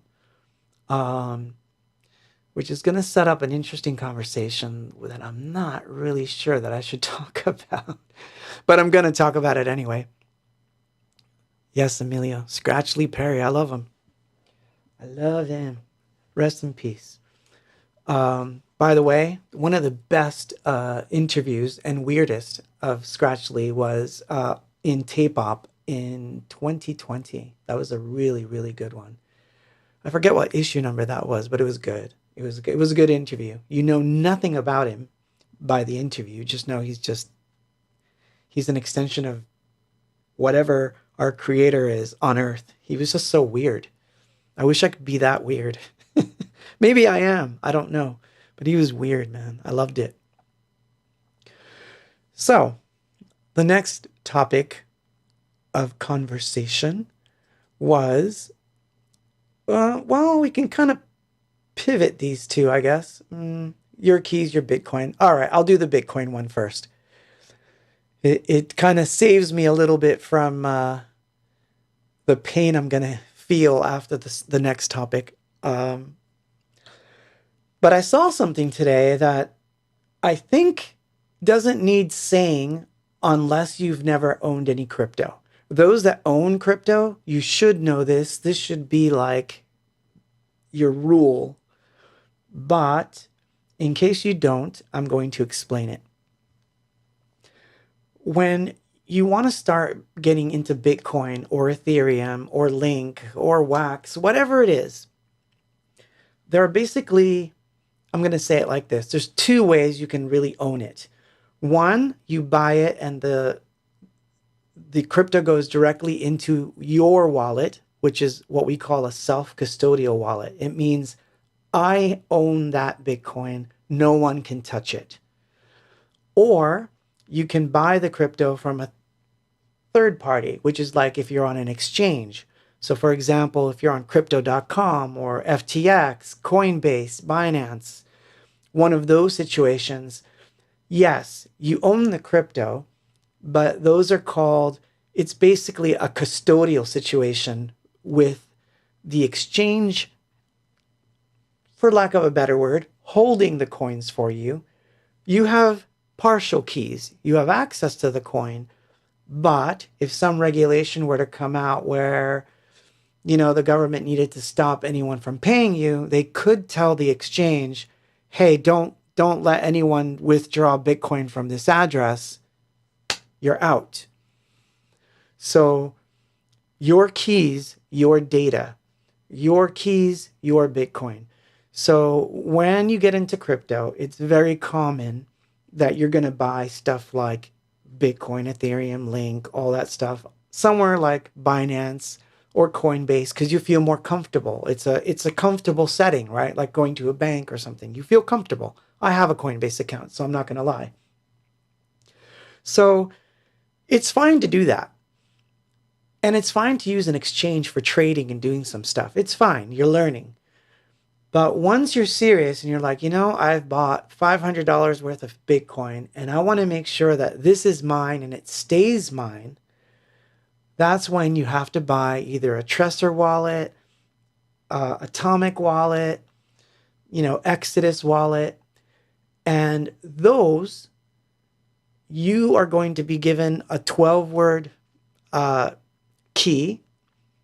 which is going to set up an interesting conversation that I'm not really sure that I should talk about. But I'm going to talk about it anyway. Yes, Emilio. Scratchley Perry. I love him. I love him. Rest in peace. By the way, one of the best interviews and weirdest of Scratchley was in Synthpop in 2020. That was a really, really good one. I forget what issue number that was, but it was good. It was a good interview. You know nothing about him by the interview. You just know he's an extension of whatever our creator is on Earth. He was just so weird. I wish I could be that weird. Maybe I am. I don't know. But he was weird, man. I loved it. So, the next topic of conversation was, well, we can kind of pivot these two, I guess. your keys, your Bitcoin. All right, I'll do the Bitcoin one first. It kind of saves me a little bit from the pain I'm going to feel after the next topic. But I saw something today that I think doesn't need saying unless you've never owned any crypto. Those that own crypto, you should know this. This should be like your rule. But in case you don't, I'm going to explain it. When you want to start getting into Bitcoin or Ethereum or Link or Wax, whatever it is, there are basically, I'm going to say it like this. There's two ways you can really own it. One, you buy it and the crypto goes directly into your wallet, which is what we call a self-custodial wallet. It means I own that Bitcoin. No one can touch it. Or you can buy the crypto from a third party, which is like if you're on an exchange. So for example, if you're on crypto.com or FTX, Coinbase, Binance, one of those situations, yes, you own the crypto, but those are called, it's basically a custodial situation with the exchange, for lack of a better word, holding the coins for you. You have partial keys. You have access to the coin, but if some regulation were to come out where, the government needed to stop anyone from paying you, they could tell the exchange, hey, don't let anyone withdraw Bitcoin from this address. You're out. So your keys, your data, your keys, your Bitcoin. So when you get into crypto, it's very common that you're going to buy stuff like Bitcoin, Ethereum, Link, all that stuff, somewhere like Binance or Coinbase, because you feel more comfortable. It's a comfortable setting, right? Like going to a bank or something. You feel comfortable. I have a Coinbase account, so I'm not going to lie. So it's fine to do that. And it's fine to use an exchange for trading and doing some stuff. It's fine. You're learning. But once you're serious and you're like, I've bought $500 worth of Bitcoin and I want to make sure that this is mine and it stays mine, that's when you have to buy either a Trezor wallet, Atomic wallet, Exodus wallet. And those, you are going to be given a 12-word key.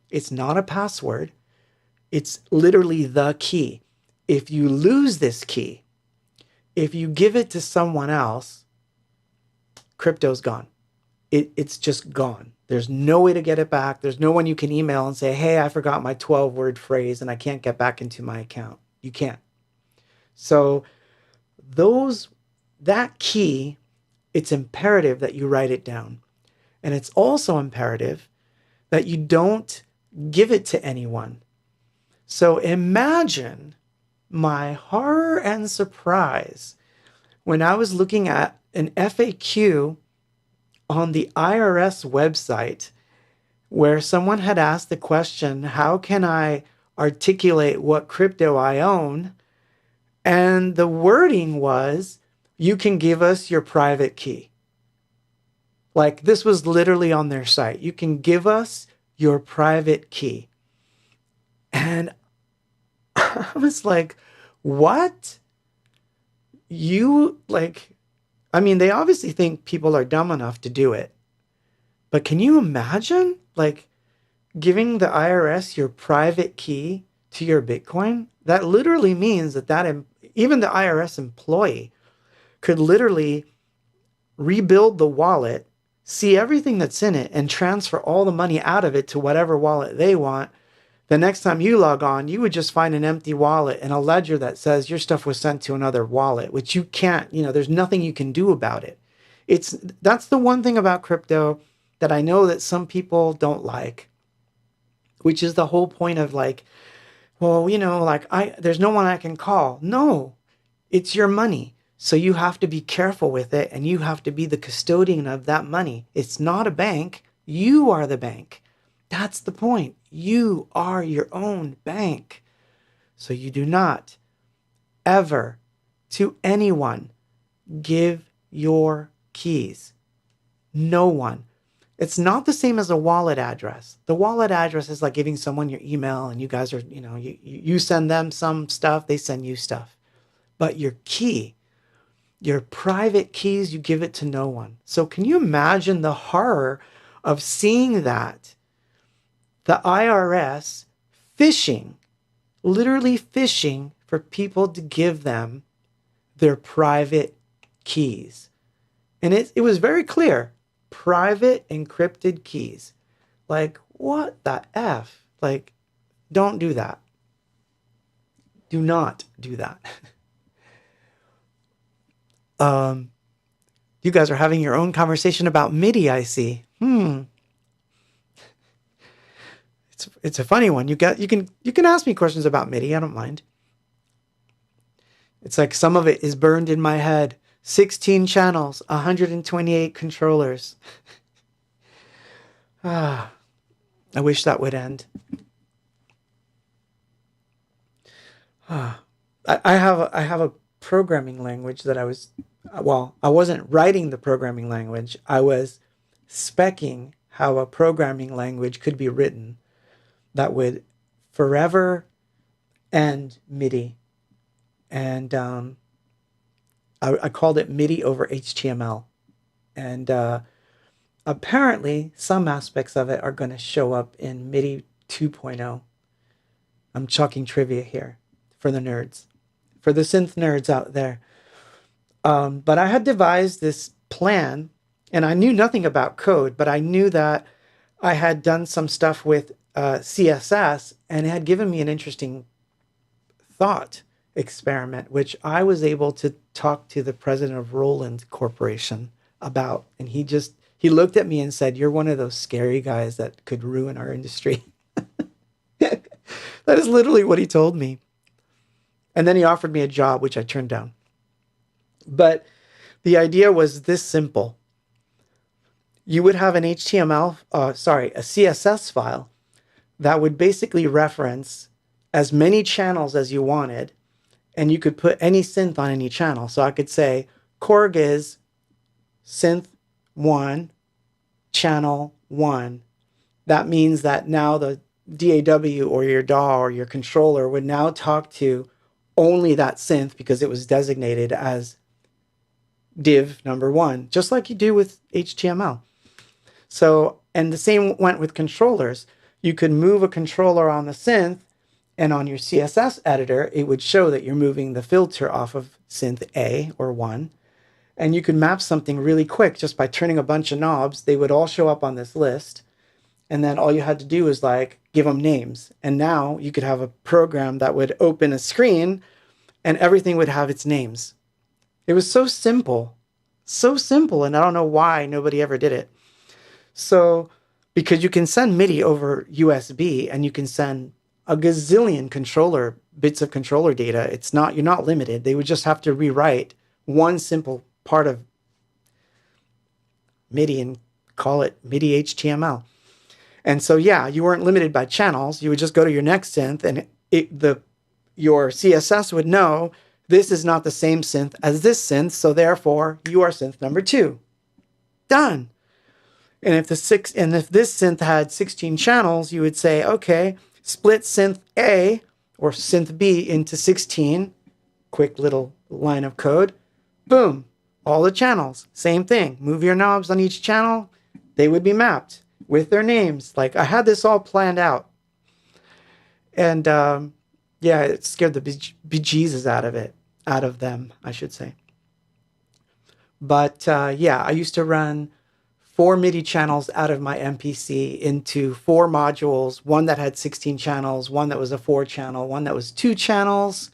It's not a password. It's literally the key. If you lose this key, if you give it to someone else, crypto's gone. It's just gone. There's no way to get it back. There's no one you can email and say, hey, I forgot my 12-word phrase and I can't get back into my account. You can't. So that key, it's imperative that you write it down. And it's also imperative that you don't give it to anyone. So imagine my horror and surprise when I was looking at an FAQ on the IRS website where someone had asked the question, how can I articulate what crypto I own? And the wording was, you can give us your private key. Like this was literally on their site. You can give us your private key. And I was like, what? They obviously think people are dumb enough to do it. But can you imagine, giving the IRS your private key to your Bitcoin? That literally means that even the IRS employee could literally rebuild the wallet, see everything that's in it, and transfer all the money out of it to whatever wallet they want. The next time you log on, you would just find an empty wallet and a ledger that says your stuff was sent to another wallet, which you can't, there's nothing you can do about it. That's the one thing about crypto that I know that some people don't like, which is the whole point of there's no one I can call. No, it's your money. So you have to be careful with it and you have to be the custodian of that money. It's not a bank. You are the bank. That's the point. You are your own bank. So you do not ever, to anyone give your keys. No one. It's not the same as a wallet address. The wallet address is like giving someone your email and you guys are, you send them some stuff, they send you stuff. But your key, your private keys, you give it to no one. So can you imagine the horror of seeing that? The IRS fishing, literally fishing for people to give them their private keys. And it was very clear. Private encrypted keys. Like, what the F? Like, don't do that. Do not do that. You guys are having your own conversation about MIDI, I see. It's a funny one. You can ask me questions about MIDI, I don't mind. It's like some of it is burned in my head. 16 channels, 128 controllers. I wish that would end. I have a programming language that I wasn't writing the programming language. I was speccing how a programming language could be written that would forever end MIDI. And I called it MIDI over HTML. And apparently some aspects of it are going to show up in MIDI 2.0. I'm talking trivia here for the nerds, for the synth nerds out there. But I had devised this plan, and I knew nothing about code, but I knew that I had done some stuff with CSS, and it had given me an interesting thought experiment, which I was able to talk to the president of Roland Corporation about. And he looked at me and said, "You're one of those scary guys that could ruin our industry." That is literally what he told me. And then he offered me a job, which I turned down. But the idea was this simple. You would have an a CSS file that would basically reference as many channels as you wanted, and you could put any synth on any channel. So I could say Korg is synth 1, channel 1. That means that now the DAW or your DAW or your controller would now talk to only that synth because it was designated as div number 1, just like you do with HTML. So, and the same went with controllers. You could move a controller on the synth, and on your CSS editor, it would show that you're moving the filter off of synth A or 1. And you could map something really quick just by turning a bunch of knobs. They would all show up on this list. And then all you had to do was like give them names. And now you could have a program that would open a screen and everything would have its names. It was so simple. So simple. And I don't know why nobody ever did it. So, because you can send MIDI over USB and you can send a gazillion bits of controller data. You're not limited. They would just have to rewrite one simple part of MIDI and call it MIDI HTML. And so, yeah, you weren't limited by channels. You would just go to your next synth and your CSS would know this is not the same synth as this synth, so therefore you are synth number 2. Done. And if this synth had 16 channels, you would say, okay, split synth A or synth B into 16. Quick little line of code. Boom. All the channels. Same thing. Move your knobs on each channel. They would be mapped with their names. Like, I had this all planned out. And yeah, it scared the bejesus out of them, I should say. But yeah, I used to run 4 MIDI channels out of my MPC into 4 modules, one that had 16 channels, one that was a 4 channel, one that was 2 channels.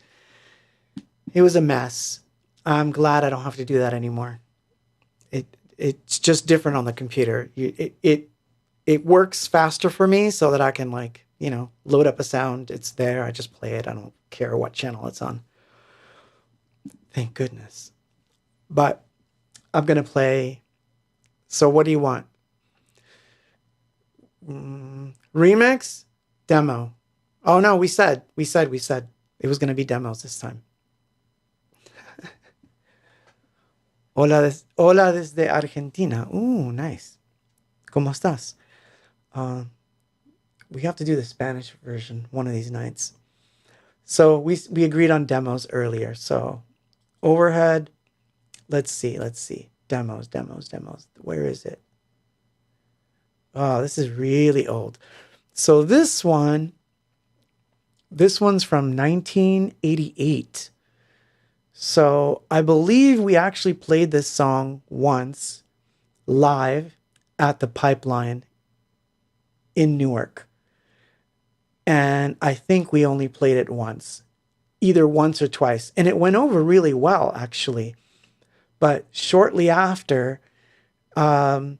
It was a mess. I'm glad I don't have to do that anymore. It's just different on the computer. It works faster for me so that I can, like, load up a sound. It's there. I just play it. I don't care what channel it's on. Thank goodness. But I'm going to play. So what do you want? Remix? Demo. Oh no, we said it was going to be demos this time. Hola desde Argentina. Ooh, nice. ¿Cómo estás? We have to do the Spanish version one of these nights. So we agreed on demos earlier. So overhead, let's see. Demos. Where is it? Oh, this is really old. So this one's from 1988. So I believe we actually played this song once live at the Pipeline in Newark. And I think we only played it once, either once or twice. And it went over really well, actually. But shortly after, our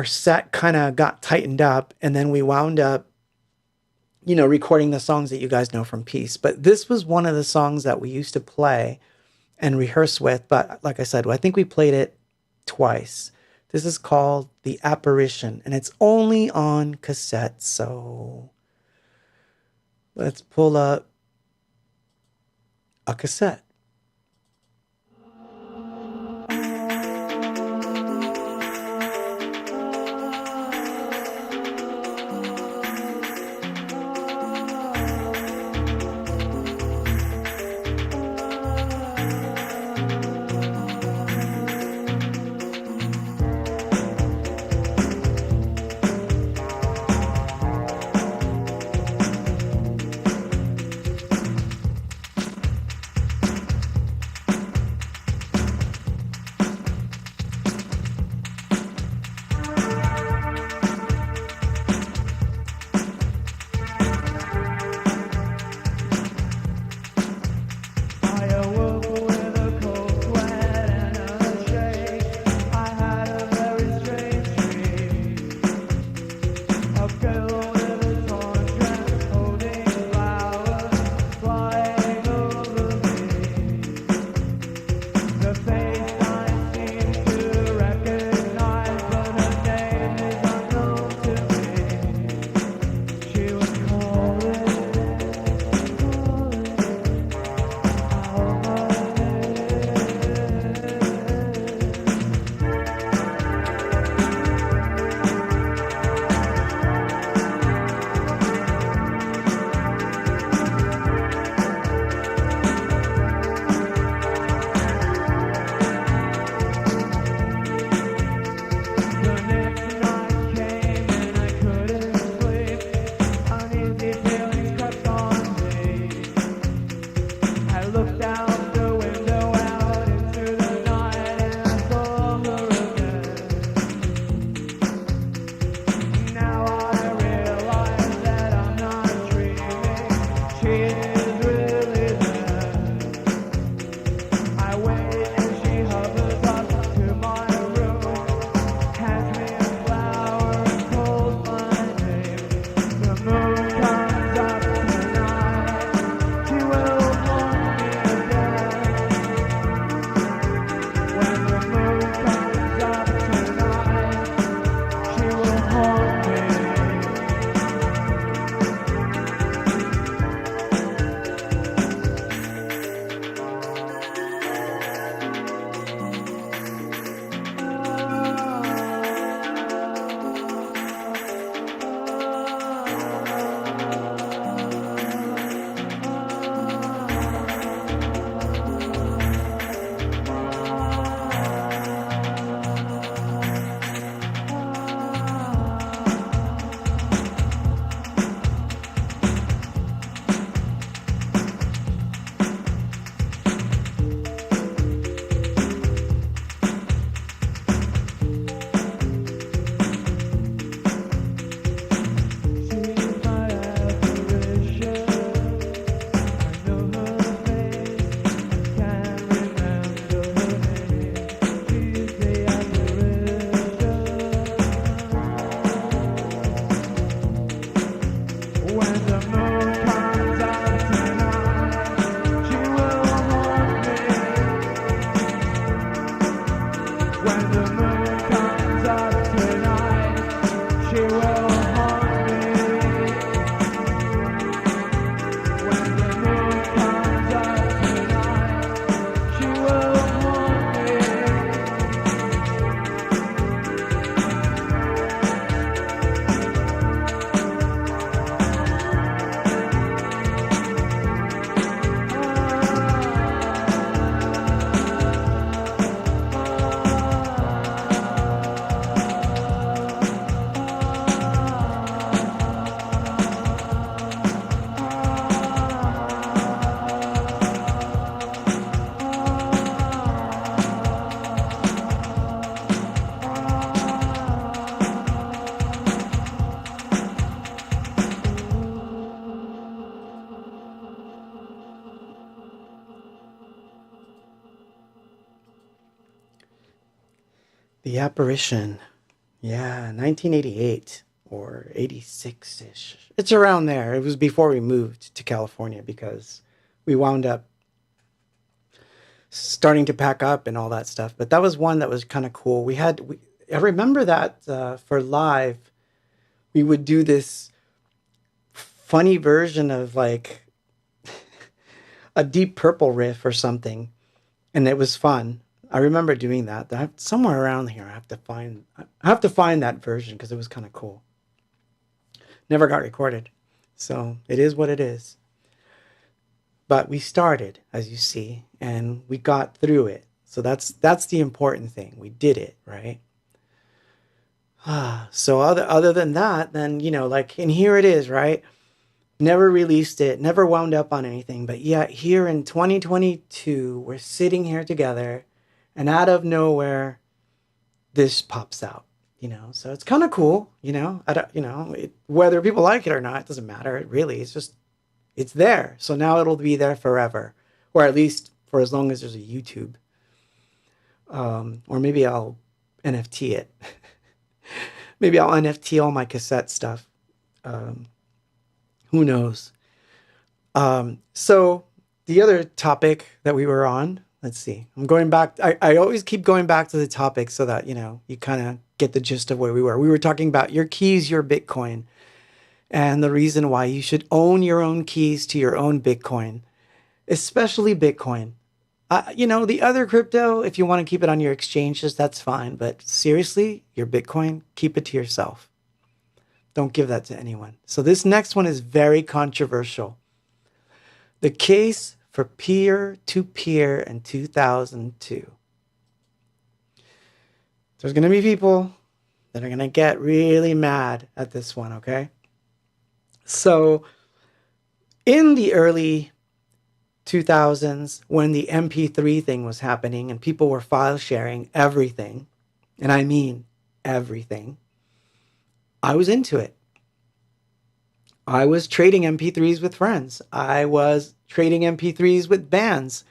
set kind of got tightened up, and then we wound up, recording the songs that you guys know from Peace. But this was one of the songs that we used to play and rehearse with. But like I said, I think we played it twice. This is called The Apparition, and it's only on cassette. So let's pull up a cassette. the Apparition. Yeah, 1988 or 86-ish. It's around there. It was before we moved to California because we wound up starting to pack up and all that stuff. But that was one that was kind of cool. I remember that for live, we would do this funny version of like a Deep Purple riff or something. And it was fun. I remember doing that. Somewhere around here, I have to find that version because it was kind of cool. Never got recorded, so it is what it is. But we started, as you see, and we got through it. So that's the important thing. We did it, right? So other than that, then like, and here it is, right? Never released it, never wound up on anything. But yet here in 2022, we're sitting here together. And out of nowhere, this pops out, So it's kind of cool, whether people like it or not, it doesn't matter. It really, it's there. So now it'll be there forever, or at least for as long as there's a YouTube. Or maybe I'll NFT it. Maybe I'll NFT all my cassette stuff. Who knows? So the other topic that we were on. Let's see. I'm going back. I always keep going back to the topic so that, you kind of get the gist of where we were. We were talking about your keys, your Bitcoin, and the reason why you should own your own keys to your own Bitcoin, especially Bitcoin. The other crypto, if you want to keep it on your exchanges, that's fine. But seriously, your Bitcoin, keep it to yourself. Don't give that to anyone. So this next one is very controversial. The case for peer-to-peer in 2002. There's going to be people that are going to get really mad at this one, okay? So in the early 2000s, when the MP3 thing was happening and people were file sharing everything, and I mean everything, I was into it. I was trading MP3s with friends. I was trading MP3s with bands.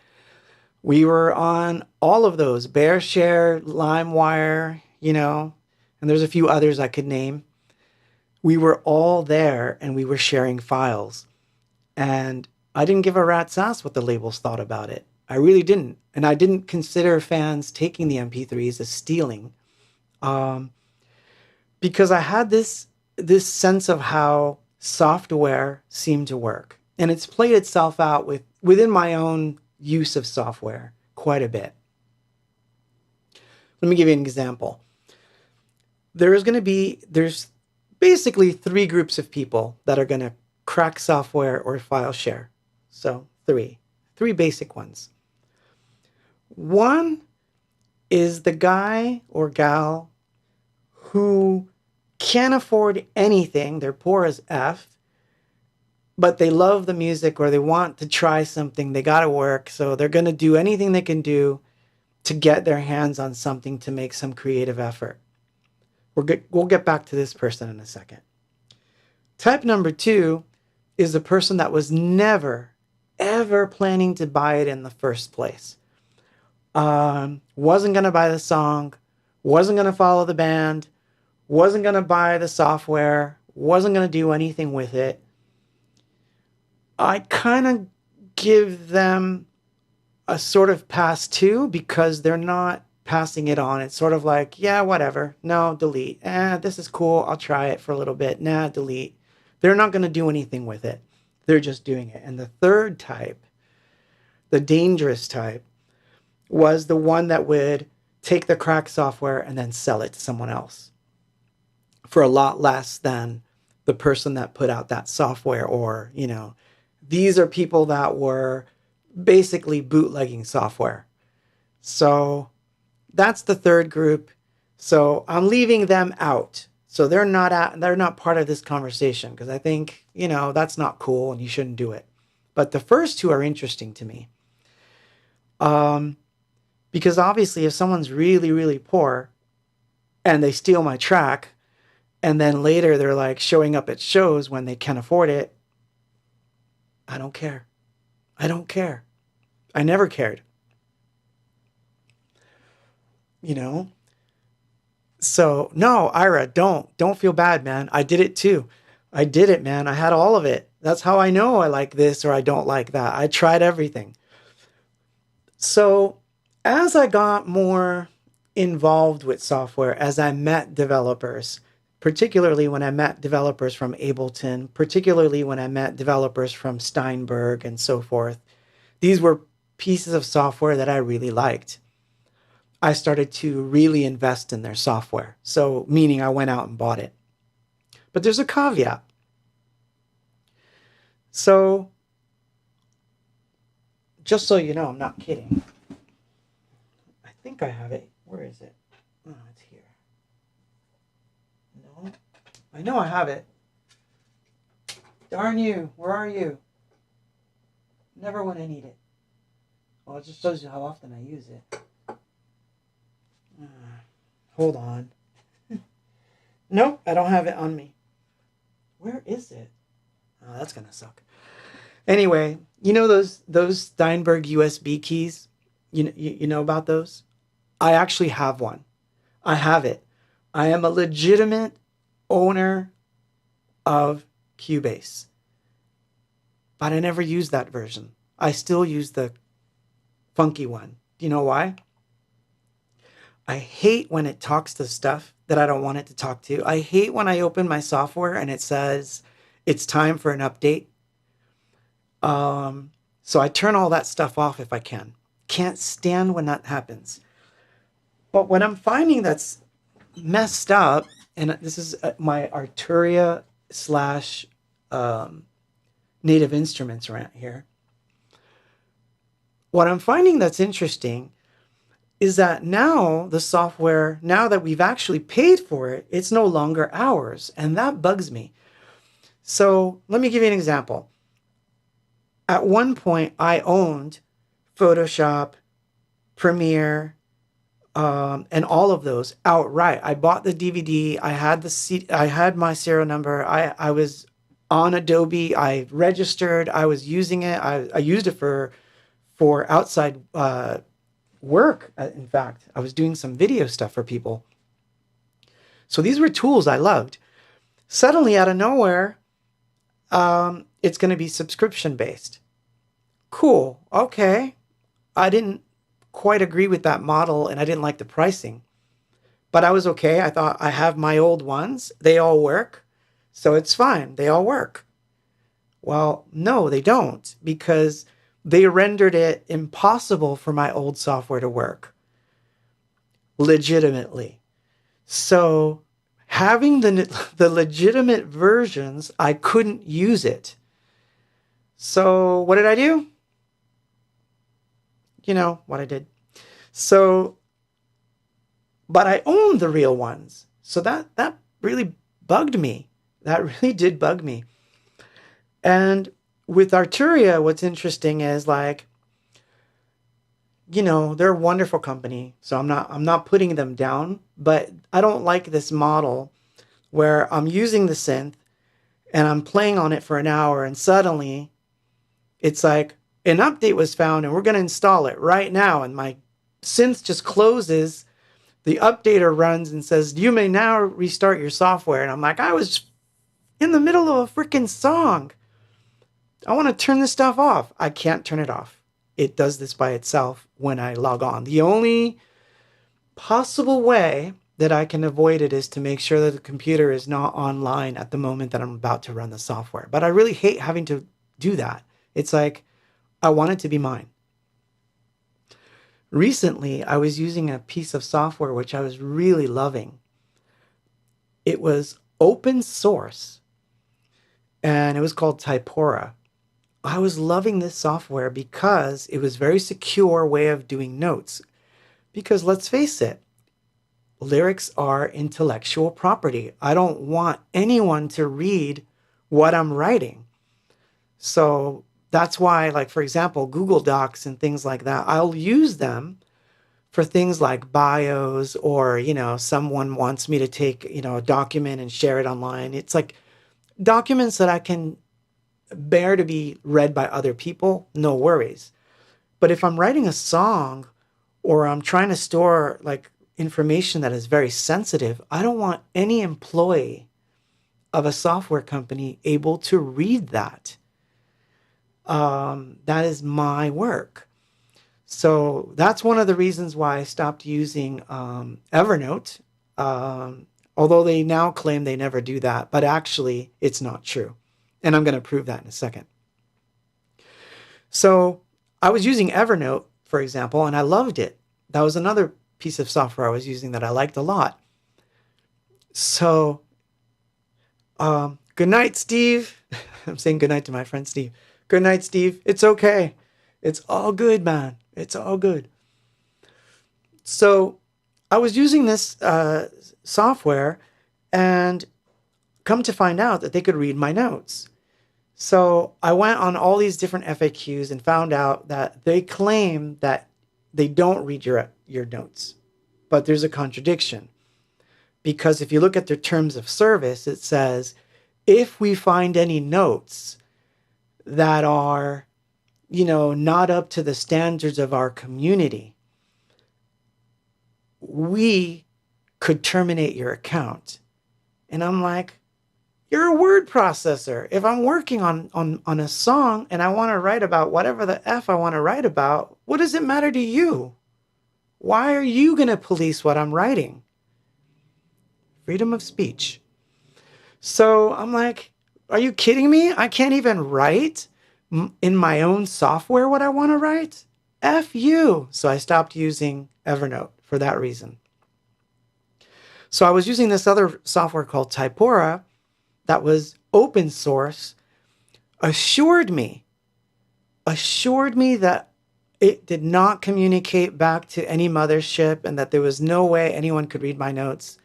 We were on all of those, BearShare, LimeWire, and there's a few others I could name. We were all there and we were sharing files. And I didn't give a rat's ass what the labels thought about it. I really didn't. And I didn't consider fans taking the MP3s as stealing. Because I had this sense of how software seemed to work. And it's played itself out within my own use of software quite a bit. Let me give you an example. There's basically three groups of people that are going to crack software or file share. So three basic ones. One is the guy or gal who can't afford anything. They're poor as F, but they love the music or they want to try something. They got to work, so they're going to do anything they can do to get their hands on something to make some creative effort. We'll get back to this person in a second. Type number 2 is the person that was never, ever planning to buy it in the first place. Wasn't going to buy the song, wasn't going to follow the band, wasn't going to buy the software, wasn't going to do anything with it. I kind of give them a sort of pass too, because they're not passing it on. It's sort of like, yeah, whatever. No, delete. This is cool. I'll try it for a little bit. Nah, delete. They're not going to do anything with it. They're just doing it. And the third type, the dangerous type, was the one that would take the crack software and then sell it to someone else for a lot less than the person that put out that software. Or, these are people that were basically bootlegging software. So that's the third group. So I'm leaving them out. So they're not part of this conversation, because I think, that's not cool and you shouldn't do it. But the first two are interesting to me. Because obviously if someone's really, really poor and they steal my track, and then later they're like showing up at shows when they can't afford it, I don't care. I don't care. I never cared. So no, Ira, don't feel bad, man. I did it too. I did it, man. I had all of it. That's how I know I like this or I don't like that. I tried everything. So as I got more involved with software, as I met developers, particularly when I met developers from Ableton, particularly when I met developers from Steinberg and so forth, these were pieces of software that I really liked. I started to really invest in their software. So, meaning I went out and bought it. But there's a caveat. So, just so you know, I'm not kidding. I think I have it. Where is it? Oh, it's here. No, I know I have it. Darn you. Where are you? Never when I need it. Well, it just shows you how often I use it. Hold on. Nope, I don't have it on me. Where is it? Oh, that's gonna suck. Anyway, you know those Steinberg USB keys? You know about those? I actually have one. I have it. I am a legitimate owner of Cubase. But I never use that version. I still use the funky one. Do you know why? I hate when it talks to stuff that I don't want it to talk to. I hate when I open my software and it says it's time for an update. So I turn all that stuff off if I can. Can't stand when that happens. But when I'm finding that's messed up, and this is my Arturia slash Native Instruments rant here. What I'm finding that's interesting is that now the software, now that we've actually paid for it, it's no longer ours. And that bugs me. So let me give you an example. At one point, I owned Photoshop, Premiere, and all of those outright. I bought the DVD. I had my serial number. I was on Adobe. I registered. I was using it. I used it for outside work. In fact, I was doing some video stuff for people. So these were tools I loved. Suddenly, out of nowhere, it's going to be subscription based. Cool. Okay. I didn't quite agree with that model and I didn't like the pricing, but I was okay. I thought I have my old ones. They all work. So it's fine. They all work. Well, no, they don't, because they rendered it impossible for my old software to work legitimately. So having the legitimate versions, I couldn't use it. So what did I do? You know what I did. So, but I owned the real ones. So that really bugged me. That really did bug me. And with Arturia, what's interesting is, like, you know, they're a wonderful company. So I'm not putting them down, but I don't like this model where I'm using the synth and I'm playing on it for an hour and suddenly it's like, an update was found and we're going to install it right now. And my synth just closes. The updater runs and says, you may now restart your software. And I'm like, I was in the middle of a freaking song. I want to turn this stuff off. I can't turn it off. It does this by itself when I log on. The only possible way that I can avoid it is to make sure that the computer is not online at the moment that I'm about to run the software. But I really hate having to do that. It's like, I want it to be mine. Recently, I was using a piece of software which I was really loving. It was open source, and it was called Typora. I was loving this software because it was a very secure way of doing notes. Because let's face it, lyrics are intellectual property. I don't want anyone to read what I'm writing. So that's why, like, for example, Google Docs and things like that, I'll use them for things like bios, or, you know, someone wants me to take, you know, a document and share it online. It's like documents that I can bear to be read by other people, no worries. But if I'm writing a song or I'm trying to store like information that is very sensitive. I don't want any employee of a software company able to read that. That is my work. So that's one of the reasons why I stopped using Evernote, although they now claim they never do that, but actually it's not true. And I'm going to prove that in a second. So I was using Evernote, for example, and I loved it. That was another piece of software I was using that I liked a lot. So, good night, Steve. I'm saying good night to my friend Steve. Good night, Steve. It's okay. It's all good, man. It's all good. So I was using this software and come to find out that they could read my notes. So I went on all these different FAQs and found out that they claim that they don't read your notes. But there's a contradiction. Because if you look at their terms of service, it says, if we find any notes that are, not up to the standards of our community, we could terminate your account. And I'm like, you're a word processor. If I'm working on a song and I want to write about whatever the F I want to write about, what does it matter to you? Why are you going to police what I'm writing? Freedom of speech. So I'm like, are you kidding me? I can't even write in my own software what I want to write? F you. So I stopped using Evernote for that reason. So I was using this other software called Typora that was open source, assured me that it did not communicate back to any mothership and that there was no way anyone could read my notes.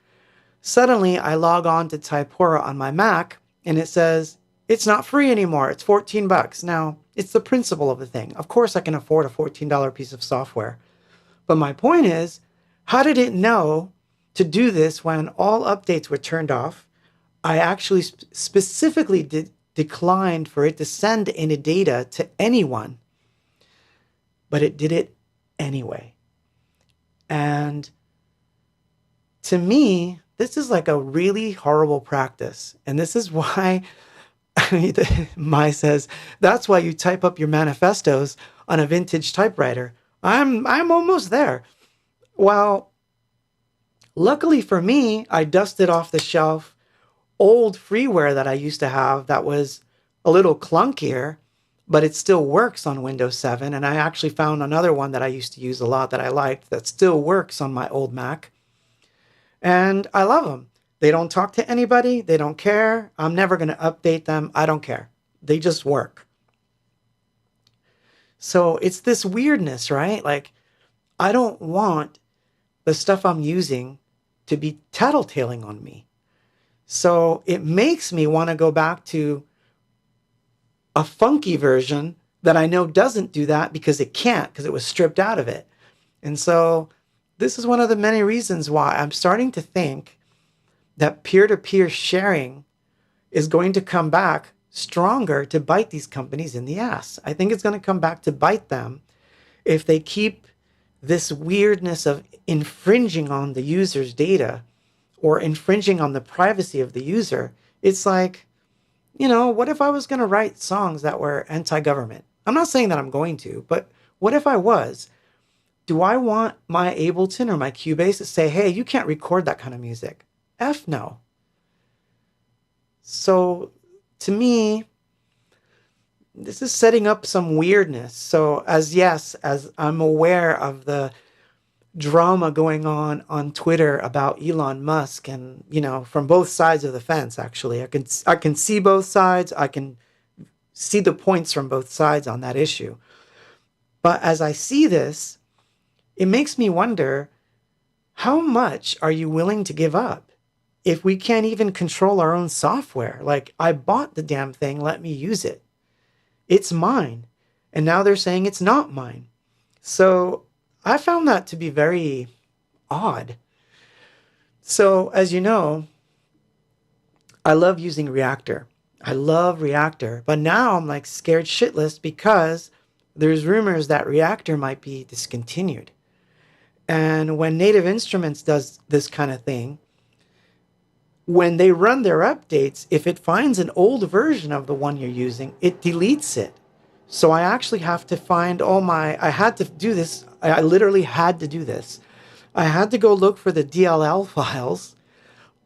Suddenly, I log on to Typora on my Mac, and it says, it's not free anymore. It's $14. Now, it's the principle of the thing. Of course, I can afford a $14 piece of software. But my point is, how did it know to do this when all updates were turned off? I actually specifically declined for it to send any data to anyone. But it did it anyway. And to me, this is like a really horrible practice. And this is why Mai says, that's why you type up your manifestos on a vintage typewriter. I'm almost there. Well, luckily for me, I dusted off the shelf old freeware that I used to have that was a little clunkier, but it still works on Windows 7. And I actually found another one that I used to use a lot that I liked that still works on my old Mac. And I love them. They don't talk to anybody. They don't care. I'm never going to update them. I don't care. They just work. So it's this weirdness, right? Like, I don't want the stuff I'm using to be tattletaling on me. So it makes me want to go back to a funky version that I know doesn't do that because it can't, because it was stripped out of it. And so this is one of the many reasons why I'm starting to think that peer-to-peer sharing is going to come back stronger to bite these companies in the ass. I think it's going to come back to bite them if they keep this weirdness of infringing on the user's data or infringing on the privacy of the user. It's like, what if I was going to write songs that were anti-government? I'm not saying that I'm going to, but what if I was? Do I want my Ableton or my Cubase to say, hey, you can't record that kind of music? F no. So to me, this is setting up some weirdness. So as I'm aware of the drama going on Twitter about Elon Musk and, from both sides of the fence, actually. I can see both sides. I can see the points from both sides on that issue. But as I see this, it makes me wonder, how much are you willing to give up if we can't even control our own software? Like, I bought the damn thing, let me use it. It's mine. And now they're saying it's not mine. So I found that to be very odd. So as you know, I love using Reactor. I love Reactor. But now I'm like scared shitless because there's rumors that Reactor might be discontinued. And when Native Instruments does this kind of thing, when they run their updates, if it finds an old version of the one you're using, it deletes it. So I actually have to find I had to do this. I literally had to do this. I had to go look for the DLL files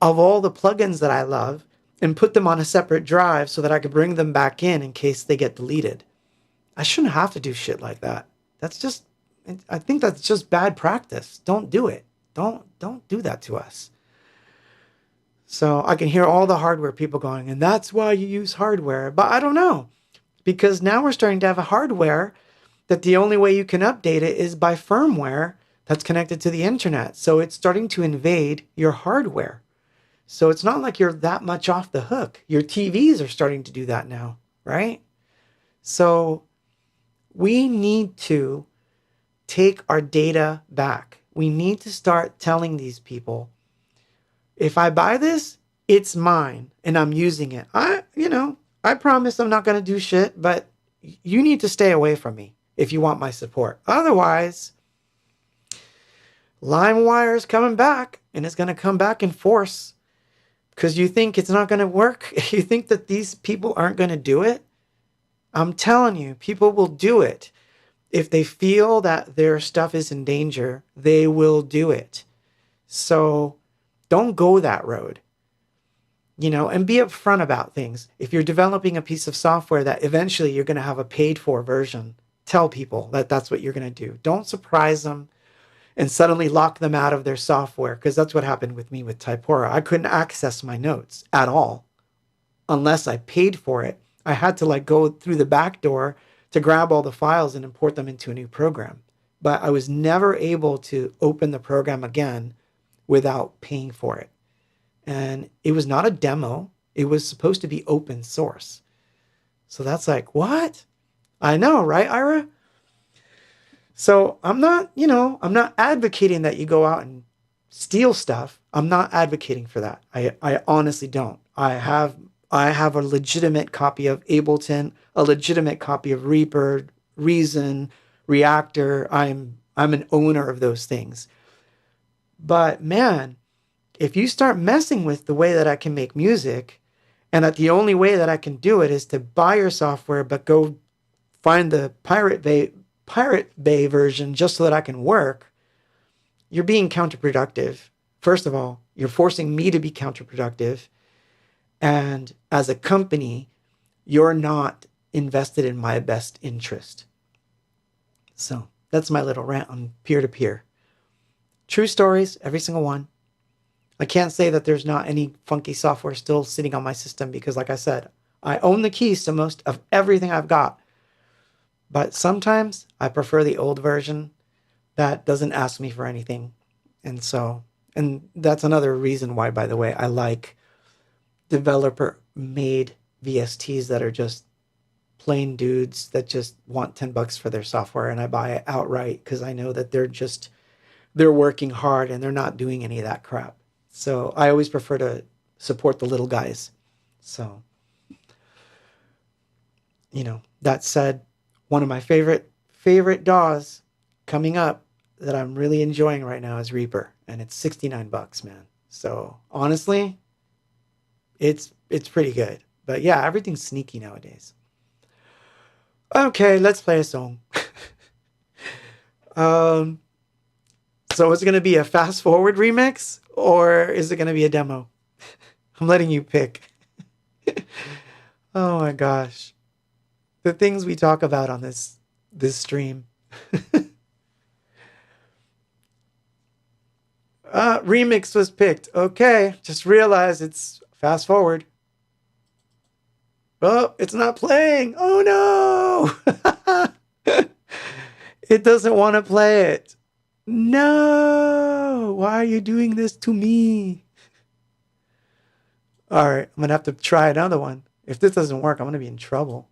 of all the plugins that I love and put them on a separate drive so that I could bring them back in case they get deleted. I shouldn't have to do shit like that. I think that's just bad practice. Don't do it. Don't do that to us. So I can hear all the hardware people going, and that's why you use hardware. But I don't know, because now we're starting to have a hardware that the only way you can update it is by firmware that's connected to the internet. So it's starting to invade your hardware. So it's not like you're that much off the hook. Your TVs are starting to do that now, right? So we need to take our data back. We need to start telling these people, if I buy this, it's mine and I'm using it. I promise I'm not going to do shit, but you need to stay away from me if you want my support. Otherwise, LimeWire is coming back, and it's going to come back in force because you think it's not going to work. You think that these people aren't going to do it. I'm telling you, people will do it. If they feel that their stuff is in danger, they will do it. So don't go that road, and be upfront about things. If you're developing a piece of software that eventually you're going to have a paid for version, tell people that that's what you're going to do. Don't surprise them and suddenly lock them out of their software, because that's what happened with me with Typora. I couldn't access my notes at all unless I paid for it. I had to go through the back door to grab all the files and import them into a new program. But I was never able to open the program again without paying for it. And it was not a demo. It was supposed to be open source. So that's what? I know, right, Ira? So I'm not advocating that you go out and steal stuff. I'm not advocating for that. I honestly don't. I have a legitimate copy of Ableton, a legitimate copy of Reaper, Reason, Reactor. I'm an owner of those things. But man, if you start messing with the way that I can make music, and that the only way that I can do it is to buy your software, but go find the Pirate Bay version just so that I can work, you're being counterproductive. First of all, you're forcing me to be counterproductive. And as a company, you're not invested in my best interest. So that's my little rant on peer-to-peer. True stories, every single one. I can't say that there's not any funky software still sitting on my system because, like I said, I own the keys to most of everything I've got. But sometimes I prefer the old version that doesn't ask me for anything. And that's another reason why, by the way, I like developer-made VSTs that are just plain dudes that just want $10 for their software, and I buy it outright because I know that they're working hard and they're not doing any of that crap. So I always prefer to support the little guys. So, that said, one of my favorite DAWs coming up that I'm really enjoying right now is Reaper, and it's $69, man. So honestly, it's pretty good. But yeah, everything's sneaky nowadays. Okay, let's play a song. So is it going to be a fast forward remix or is it going to be a demo? I'm letting you pick. Oh my gosh. The things we talk about on this stream. Remix was picked. Okay, just realized it's fast forward. Oh, it's not playing. Oh no. It doesn't want to play it. No. Why are you doing this to me? All right, I'm going to have to try another one. If this doesn't work, I'm going to be in trouble.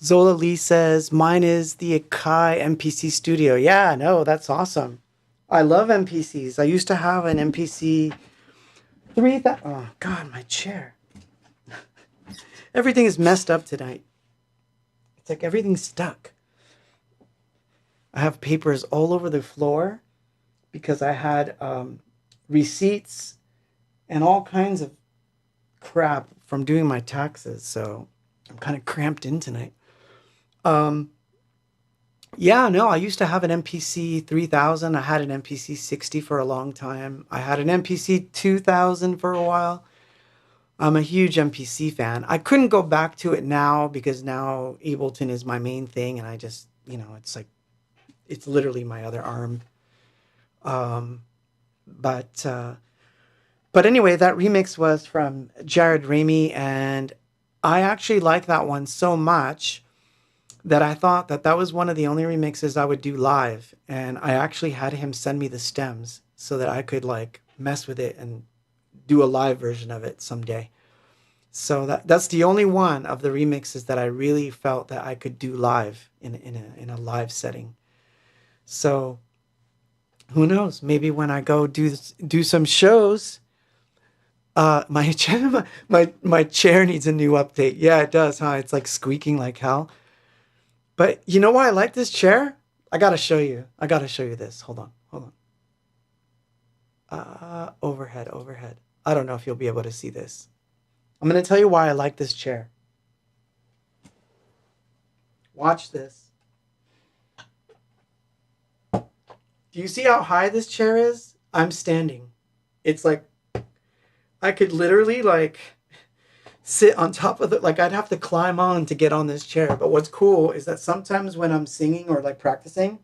Zola Lee says, mine is the Akai MPC Studio. Yeah, no, that's awesome. I love MPCs. I used to have an MPC 3000. Oh, God, my chair. Everything is messed up tonight. It's like everything's stuck. I have papers all over the floor because I had receipts and all kinds of crap from doing my taxes. So I'm kind of cramped in tonight. Yeah, no, I used to have an MPC 3000. I had an MPC 60 for a long time. I had an MPC 2000 for a while. I'm a huge MPC fan. I couldn't go back to it now because now Ableton is my main thing. And I just, it's like, it's literally my other arm. But anyway, that remix was from Jared Ramey. And I actually like that one so much that I thought that was one of the only remixes I would do live. And I actually had him send me the stems so that I could like mess with it and do a live version of it someday. So that's the only one of the remixes that I really felt that I could do live in a live setting. So who knows? Maybe when I go do some shows, my chair needs a new update. Yeah, it does, huh? It's like squeaking like hell. But you know why I like this chair? I gotta show you. This. Hold on. Overhead. I don't know if you'll be able to see this. I'm gonna tell you why I like this chair. Watch this. Do you see how high this chair is? I'm standing. It's like, I could literally like sit on top of it. Like I'd have to climb on to get on this chair. But what's cool is that sometimes when I'm singing or like practicing,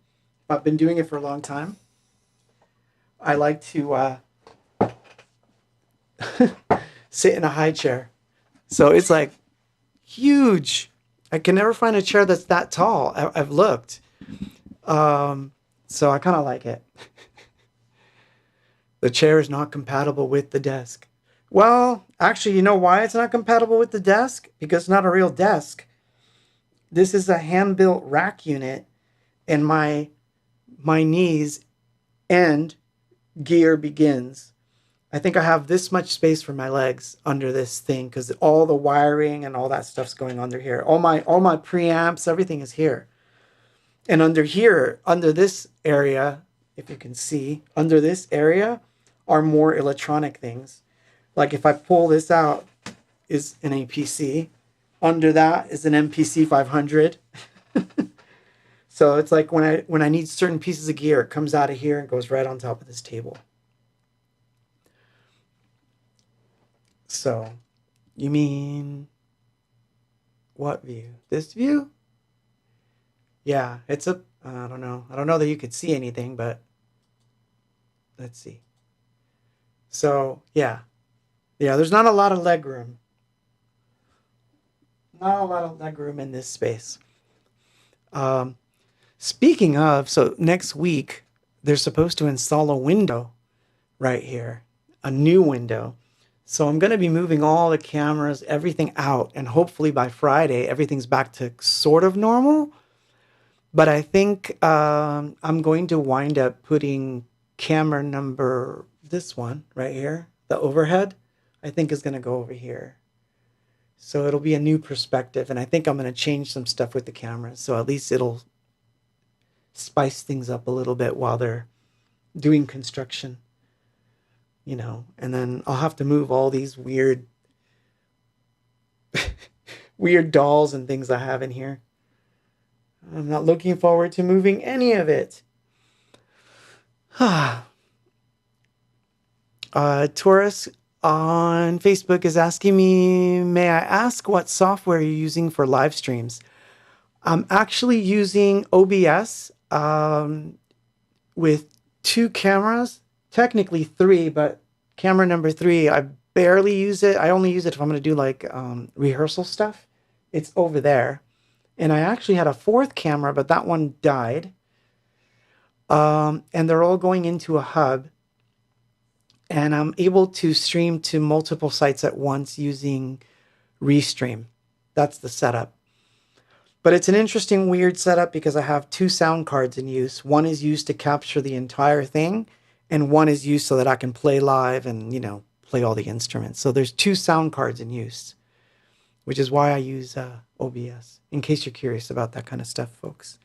I've been doing it for a long time, I like to sit in a high chair. So it's like huge. I can never find a chair that's that tall. I've looked. So I kind of like it. The chair is not compatible with the desk. Well, actually, you know why it's not compatible with the desk? Because it's not a real desk. This is a hand-built rack unit, and my knees end gear begins. I think I have this much space for my legs under this thing because all the wiring and all that stuff's going under here. All my preamps, everything is here. And under here, under this area, if you can see, under this area are more electronic things. Like if I pull this out is an APC. Under that is an MPC 500. So it's like when I need certain pieces of gear, it comes out of here and goes right on top of this table. So, you mean what view? This view? Yeah, it's a, I don't know. I don't know that you could see anything, but let's see. So, yeah. Yeah, there's not a lot of leg room. Not a lot of leg room in this space. Speaking of, so next week, they're supposed to install a window right here. A new window. So I'm going to be moving all the cameras, everything out. And hopefully by Friday, everything's back to sort of normal. But I think I'm going to wind up putting camera number, this one right here, the overhead, I think is going to go over here. So it'll be a new perspective. And I think I'm going to change some stuff with the cameras. So at least it'll spice things up a little bit while they're doing construction. You know, and then I'll have to move all these weird dolls and things I have in here. I'm not looking forward to moving any of it. Taurus on Facebook is asking me, may I ask what software you're using for live streams? I'm actually using OBS with 2 cameras. Technically 3, but camera number 3, I barely use it. I only use it if I'm going to do like rehearsal stuff. It's over there. And I actually had a 4th camera, but that one died. And they're all going into a hub. And I'm able to stream to multiple sites at once using Restream. That's the setup. But it's an interesting, weird setup because I have two sound cards in use. One is used to capture the entire thing, and one is used so that I can play live and, you know, play all the instruments. So there's two sound cards in use, which is why I use OBS, in case you're curious about that kind of stuff, folks.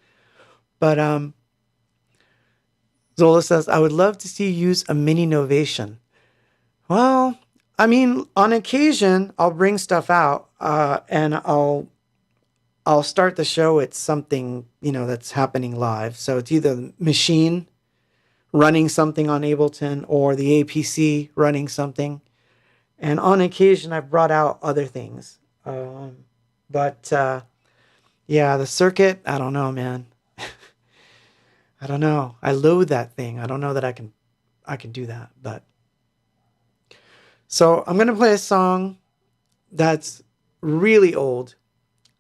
But Zola says, I would love to see you use a mini novation. Well, I mean, on occasion, I'll bring stuff out and I'll start the show with something, you know, that's happening live. So it's either the machine running something on Ableton or the APC running something. And on occasion, I've brought out other things. But yeah, the circuit, I don't know, man. I don't know. I load that thing. I don't know that I can do that, but. So I'm going to play a song that's really old.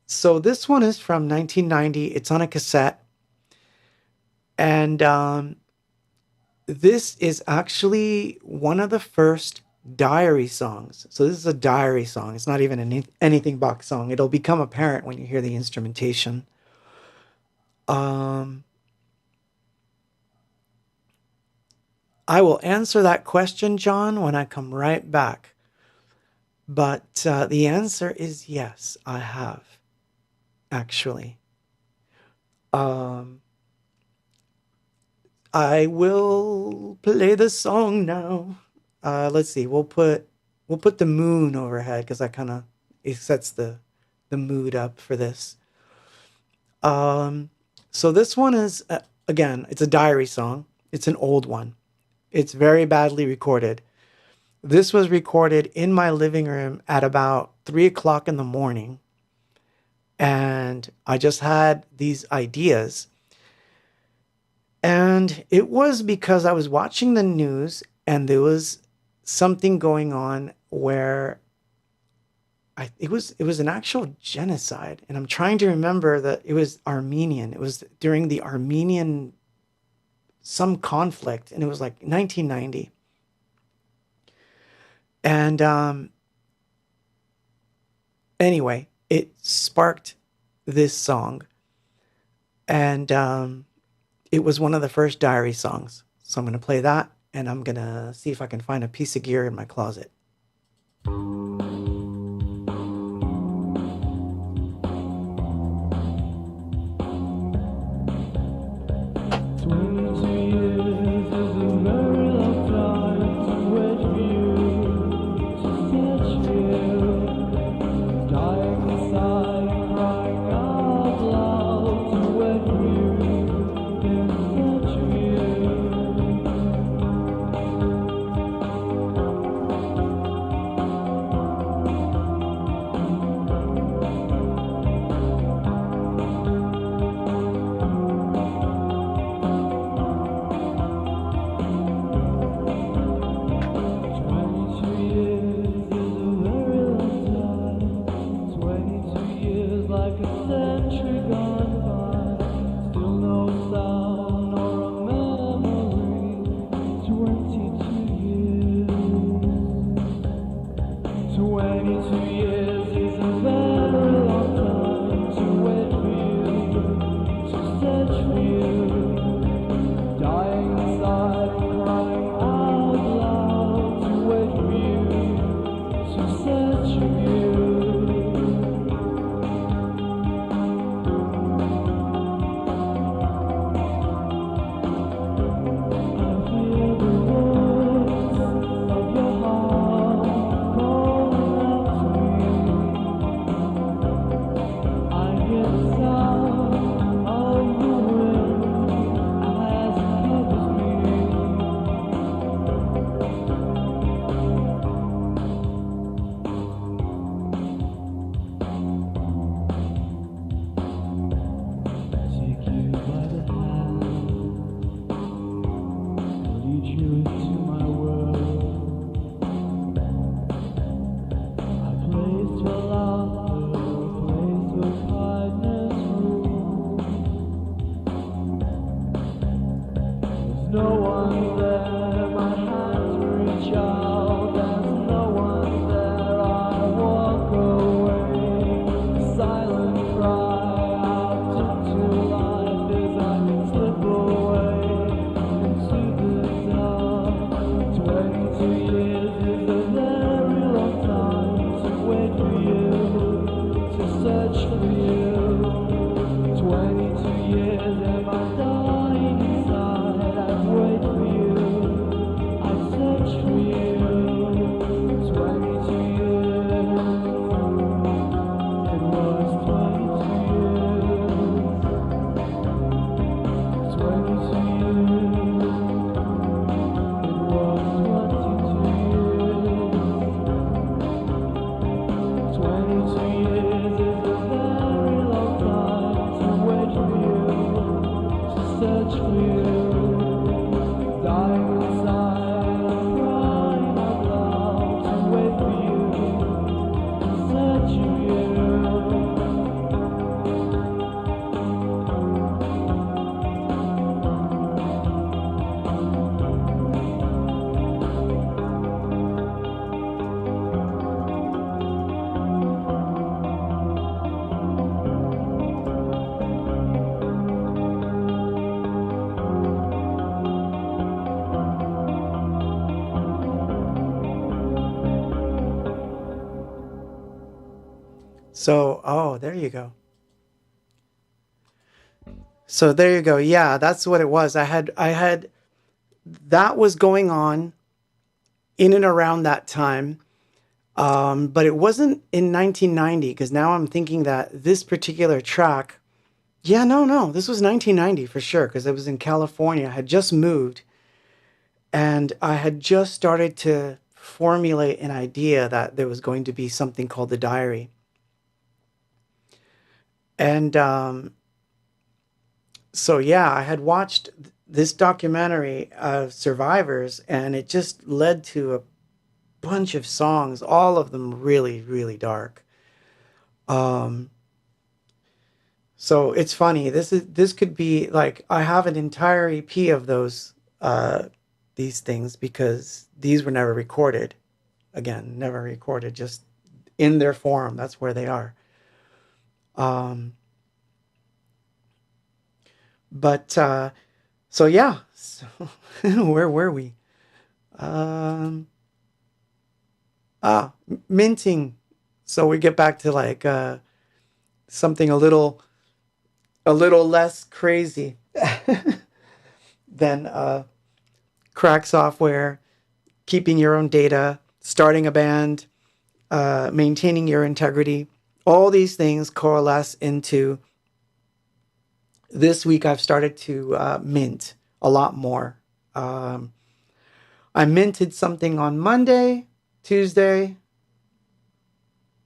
So this one is from 1990. It's on a cassette. And this is actually one of the first diary songs. So this is a diary song. It's not even an anything box song. It'll become apparent when you hear the instrumentation. I will answer that question, John, when I come right back. But the answer is yes, I have, actually. I will play the song now. Let's see. We'll put the moon overhead because it sets the mood up for this. So this one is again, it's a diary song. It's an old one. It's very badly recorded. This was recorded in my living room at about 3 o'clock in the morning. And I just had these ideas. And it was because I was watching the news and there was something going on where it was an actual genocide. And I'm trying to remember that it was Armenian. It was during the Armenian some conflict, and it was like 1990. And anyway, it sparked this song, and it was one of the first diary songs. So I'm going to play that, and I'm going to see if I can find a piece of gear in my closet. Silent cry So, oh, there you go. So there you go. Yeah, that's what it was. I had that was going on in and around that time. But it wasn't in 1990, because now I'm thinking that this particular track, yeah, no, this was 1990 for sure, because I was in California. I had just moved, and I had just started to formulate an idea that there was going to be something called the diary. And so, yeah, I had watched this documentary of survivors, and it just led to a bunch of songs, all of them really, really dark. So it's funny. This could be like, I have an entire EP of these things, because these were never recorded. Again, never recorded, just in their form. That's where they are. But so yeah, so where were we? Minting. So we get back to like something a little less crazy than crack software, keeping your own data, starting a band, maintaining your integrity. All these things coalesce into, this week I've started to mint a lot more. I minted something on Monday, Tuesday,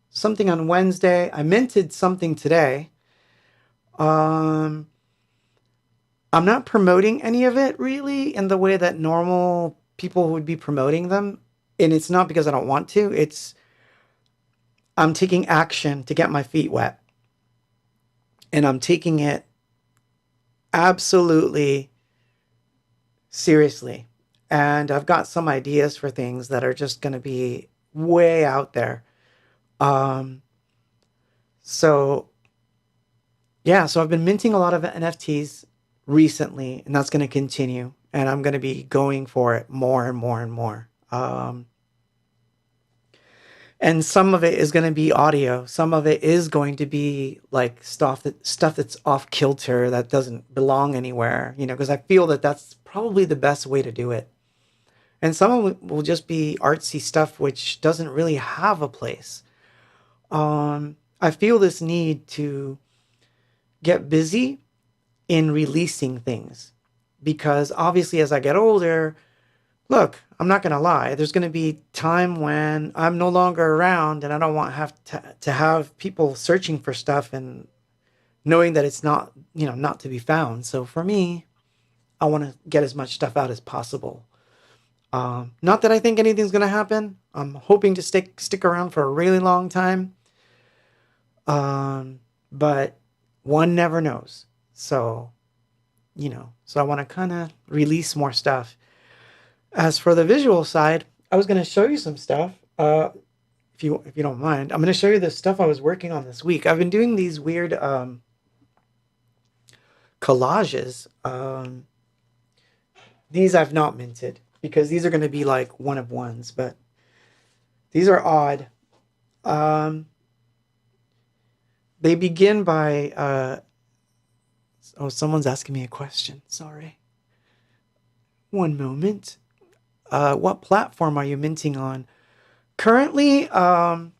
something on Wednesday. I minted something today. I'm not promoting any of it really in the way that normal people would be promoting them. And it's not because I don't want to. I'm taking action to get my feet wet. And I'm taking it absolutely seriously. And I've got some ideas for things that are just going to be way out there. So I've been minting a lot of NFTs recently, and that's going to continue. And I'm going to be going for it more and more and more. And some of it is going to be audio. Some of it is going to be like stuff that's off kilter, that doesn't belong anywhere, because I feel that that's probably the best way to do it. And some of it will just be artsy stuff, which doesn't really have a place. I feel this need to get busy in releasing things, because obviously as I get older, look, I'm not going to lie, there's going to be time when I'm no longer around, and I don't want to have people searching for stuff and knowing that it's not to be found. So for me, I want to get as much stuff out as possible. Not that I think anything's going to happen. I'm hoping to stick around for a really long time. But one never knows. So, so I want to kind of release more stuff. As for the visual side, I was going to show you some stuff. If you don't mind, I'm going to show you the stuff I was working on this week. I've been doing these weird collages. These I've not minted, because these are going to be like one of ones, but these are odd. They begin by someone's asking me a question. Sorry. One moment. What platform are you minting on? Currently, I'm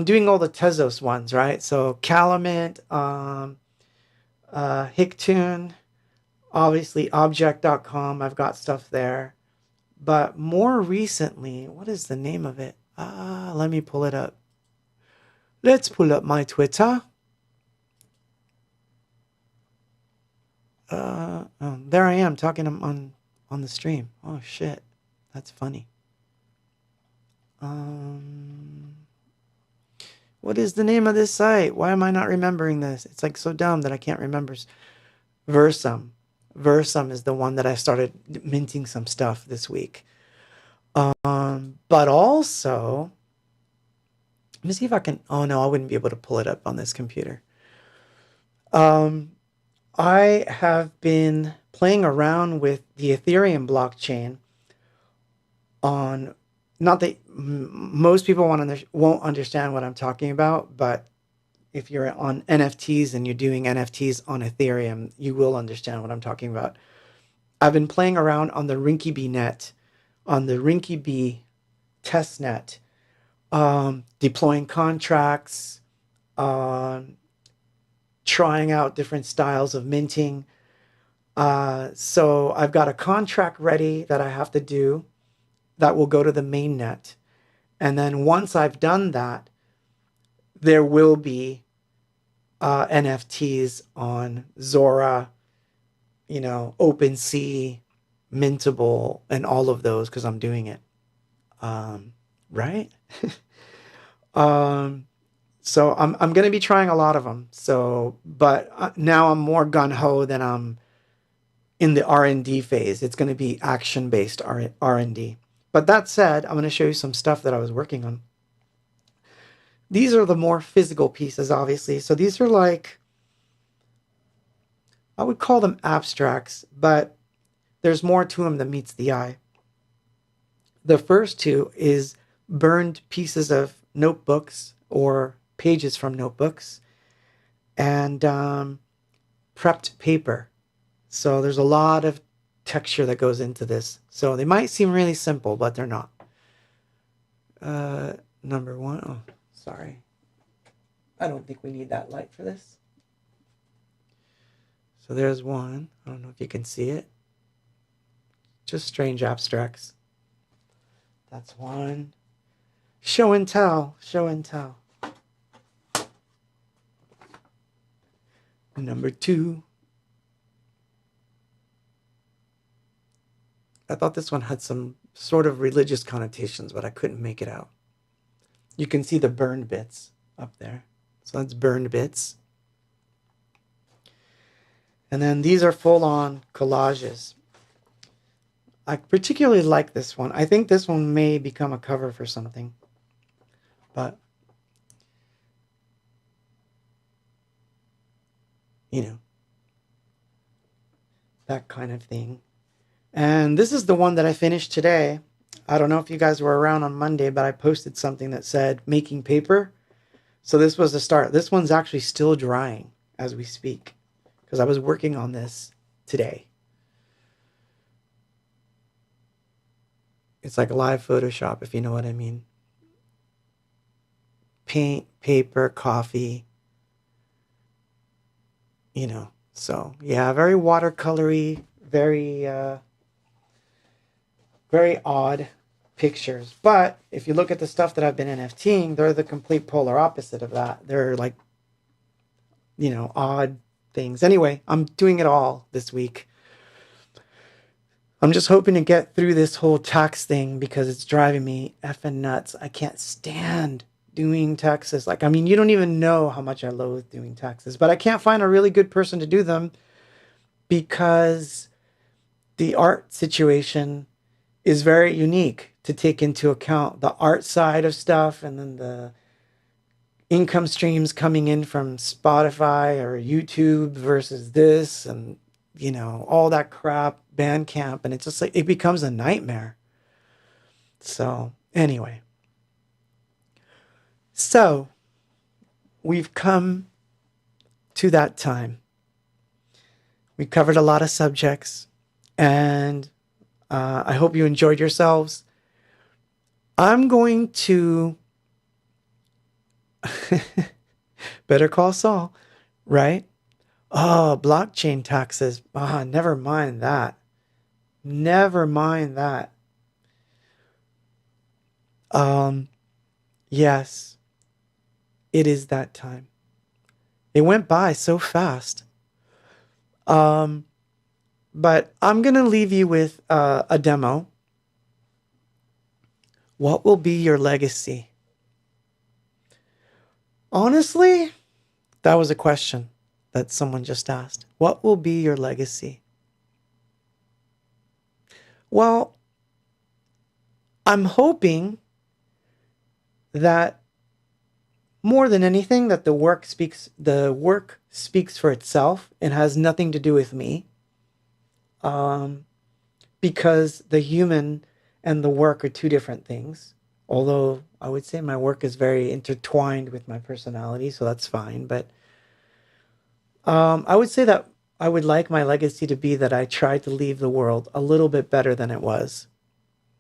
doing all the Tezos ones, right? So Calamint, Hicktune, obviously object.com. I've got stuff there. But more recently, what is the name of it? Let me pull it up. Let's pull up my Twitter. There I am talking on the stream. Oh shit, that's funny. What is the name of this site? Why am I not remembering this? It's like so dumb that I can't remember. Versum. Versum is the one that I started minting some stuff this week. But also, let me see if I can. Oh no, I wouldn't be able to pull it up on this computer. I have been playing around with the Ethereum blockchain on, not that most people won't understand what I'm talking about, but if you're on NFTs and you're doing NFTs on Ethereum, you will understand what I'm talking about. I've been playing around on the Rinkeby net, on the Rinkeby test net, deploying contracts, trying out different styles of minting. So I've got a contract ready that I have to do that will go to the main net. And then once I've done that, there will be NFTs on Zora, OpenSea, Mintable, and all of those because I'm doing it. Right? So I'm going to be trying a lot of them. So, but now I'm more gung-ho than I'm in the R&D phase. It's going to be action-based R&D. But that said, I'm going to show you some stuff that I was working on. These are the more physical pieces, obviously. So these are like, I would call them abstracts, but there's more to them than meets the eye. The first two is burned pieces of notebooks or pages from notebooks and prepped paper. So there's a lot of texture that goes into this. So they might seem really simple, but they're not. Number one. Oh, sorry. I don't think we need that light for this. So there's one. I don't know if you can see it. Just strange abstracts. That's one. Show and tell. Show and tell. Number two. I thought this one had some sort of religious connotations, but I couldn't make it out. You can see the burned bits up there. So that's burned bits. And then these are full-on collages. I particularly like this one. I think this one may become a cover for something. But, that kind of thing. And this is the one that I finished today. I don't know if you guys were around on Monday, but I posted something that said making paper. So this was the start. This one's actually still drying as we speak because I was working on this today. It's like live Photoshop, if you know what I mean. Paint, paper, coffee, So yeah, very watercolory, very odd pictures. But if you look at the stuff that I've been NFTing, they're the complete polar opposite of that. They're like, odd things. Anyway, I'm doing it all this week. I'm just hoping to get through this whole tax thing because it's driving me effing nuts. I can't stand doing taxes. You don't even know how much I loathe doing taxes, but I can't find a really good person to do them because the art situation is very unique to take into account the art side of stuff and then the income streams coming in from Spotify or YouTube versus this and, all that crap, Bandcamp. And it's just like, it becomes a nightmare. So anyway. So we've come to that time. We covered a lot of subjects and I hope you enjoyed yourselves. I'm going to Better Call Saul, right? Oh, blockchain taxes. Never mind that. Never mind that. Yes, it is that time. It went by so fast. But I'm going to leave you with a demo. What will be your legacy? Honestly, that was a question that someone just asked. What will be your legacy? Well, I'm hoping that more than anything that the work speaks for itself and has nothing to do with me. Because the human and the work are two different things. Although I would say my work is very intertwined with my personality, so that's fine. But I would say that I would like my legacy to be that I tried to leave the world a little bit better than it was.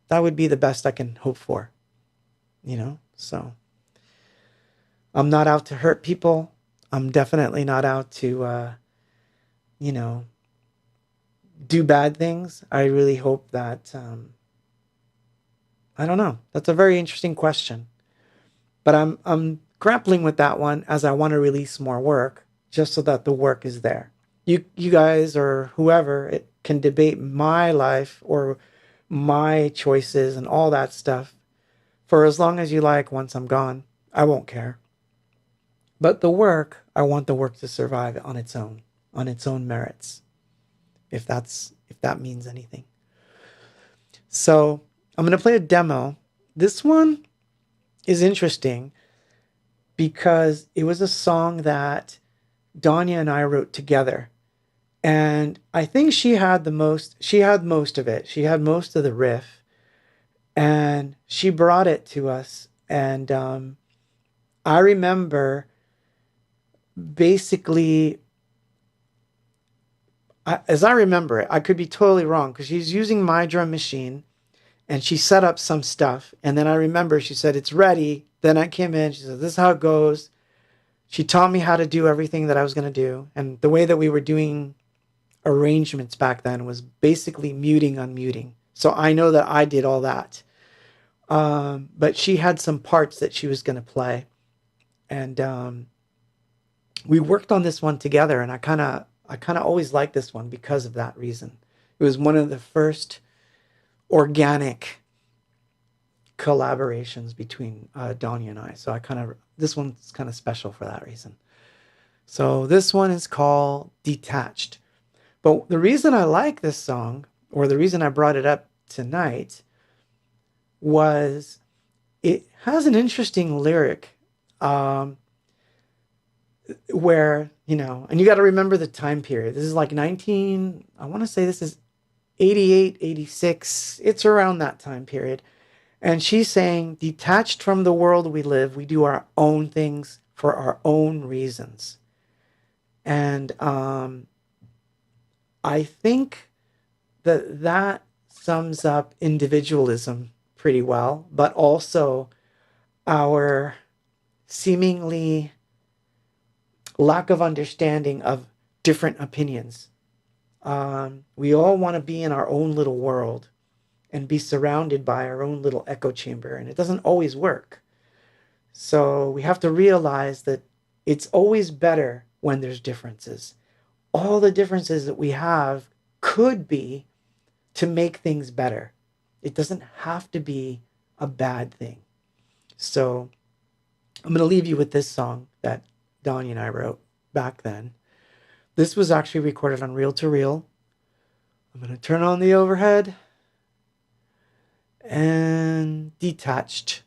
That would be the best I can hope for, so I'm not out to hurt people. I'm definitely not out to, do bad things. I really hope that, I don't know. That's a very interesting question. But I'm grappling with that one as I want to release more work, just so that the work is there. You guys or whoever can debate my life or my choices and all that stuff for as long as you like. Once I'm gone, I won't care. But the work, I want the work to survive on its own merits. If that means anything. So I'm going to play a demo. This one is interesting because it was a song that Danya and I wrote together. And I think she had most of it. She had most of the riff. And she brought it to us. And I remember basically, as I remember it, I could be totally wrong because she's using my drum machine and she set up some stuff. And then I remember she said, it's ready. Then I came in, she said, this is how it goes. She taught me how to do everything that I was going to do. And the way that we were doing arrangements back then was basically muting, unmuting. So I know that I did all that. But she had some parts that she was going to play. And we worked on this one together, and I kind of always liked this one because of that reason. It was one of the first organic collaborations between Danya and I. So this one's kind of special for that reason. So this one is called Detached. But the reason I like this song, or the reason I brought it up tonight, was it has an interesting lyric where, and you got to remember the time period. This is like I want to say this is 88, 86. It's around that time period. And she's saying, detached from the world we live, we do our own things for our own reasons. And I think that sums up individualism pretty well, but also our seemingly lack of understanding of different opinions. We all want to be in our own little world and be surrounded by our own little echo chamber, and it doesn't always work. So we have to realize that it's always better when there's differences. All the differences that we have could be to make things better. It doesn't have to be a bad thing. So I'm going to leave you with this song that Danya and I wrote back then. This was actually recorded on reel to reel. I'm going to turn on the overhead. And Detached.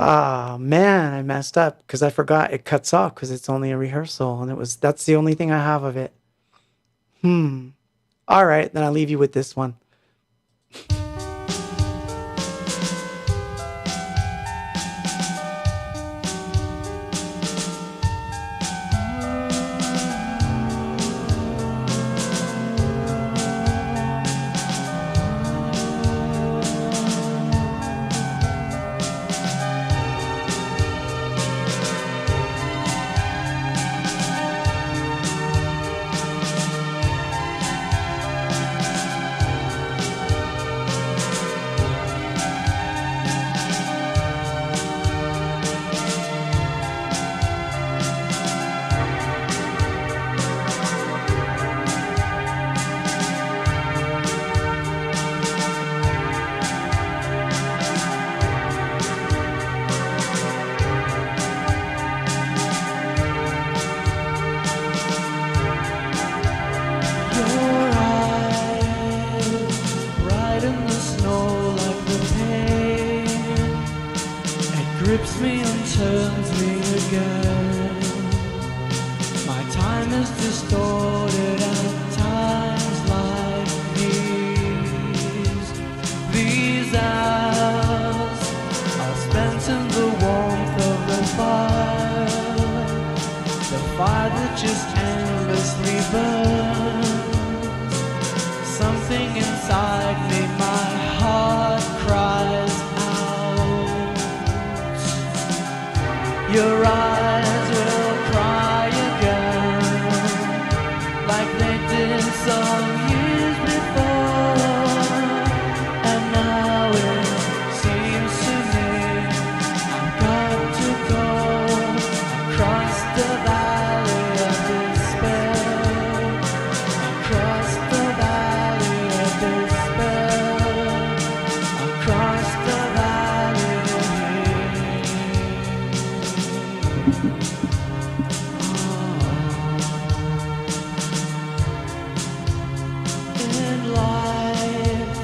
Ah, man, I messed up because I forgot it cuts off because it's only a rehearsal, and that's the only thing I have of it. All right, then I'll leave you with this one. grips me and turns me again. My time is distorted at times like these. These hours are spent in the warmth of the fire that just endlessly burns. Something inside me, my heart cries out. Your eyes will cry again, like they did some years before. And now it seems to me I've got to go across the valley of despair, across the valley of despair, across the valley of hate. In life,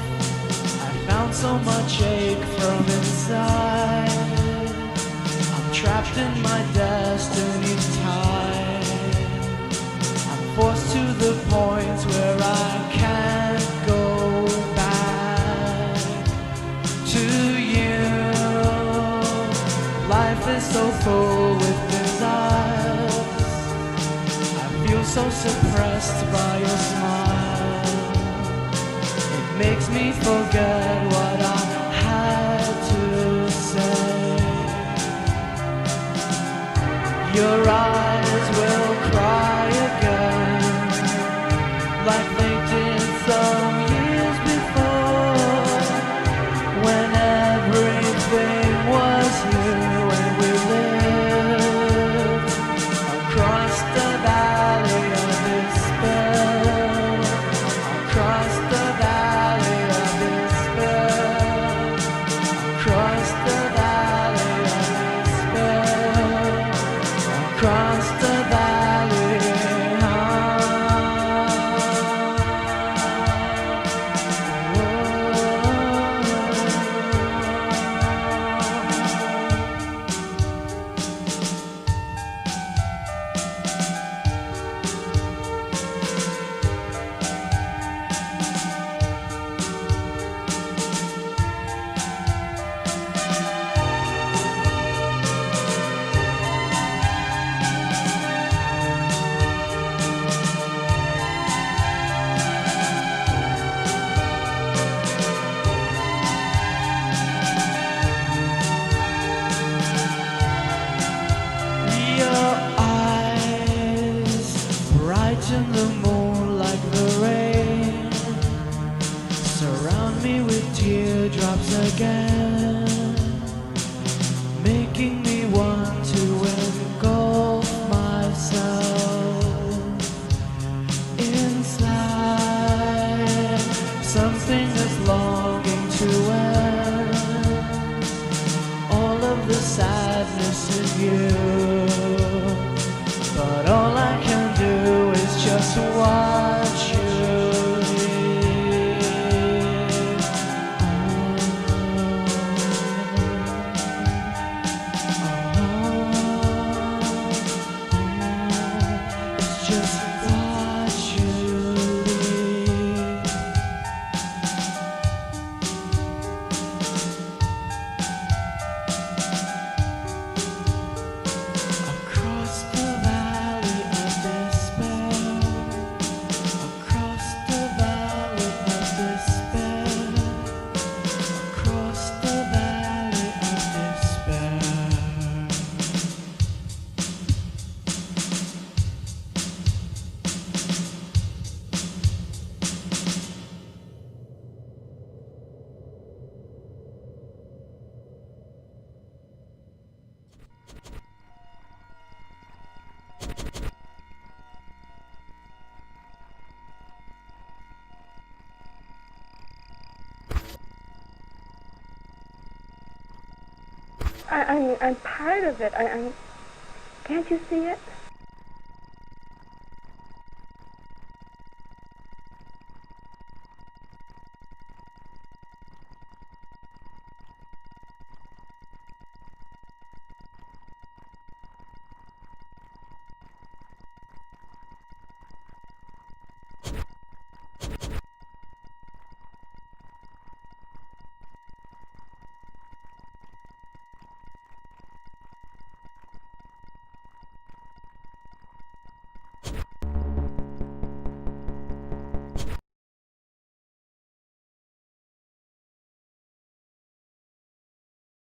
I found so much ache from inside. I'm trapped in my destiny's tide. I'm forced to the point where I can't go back to you. Life is so full with desires. I feel so suppressed by your smile. It makes me forget what I had to say. Your eyes will cry again, like they did some years before, when everything was new and we lived across the valley of despair, across the valley of despair, across the valley of despair, across the valley. I'm part of it. Can't you see it?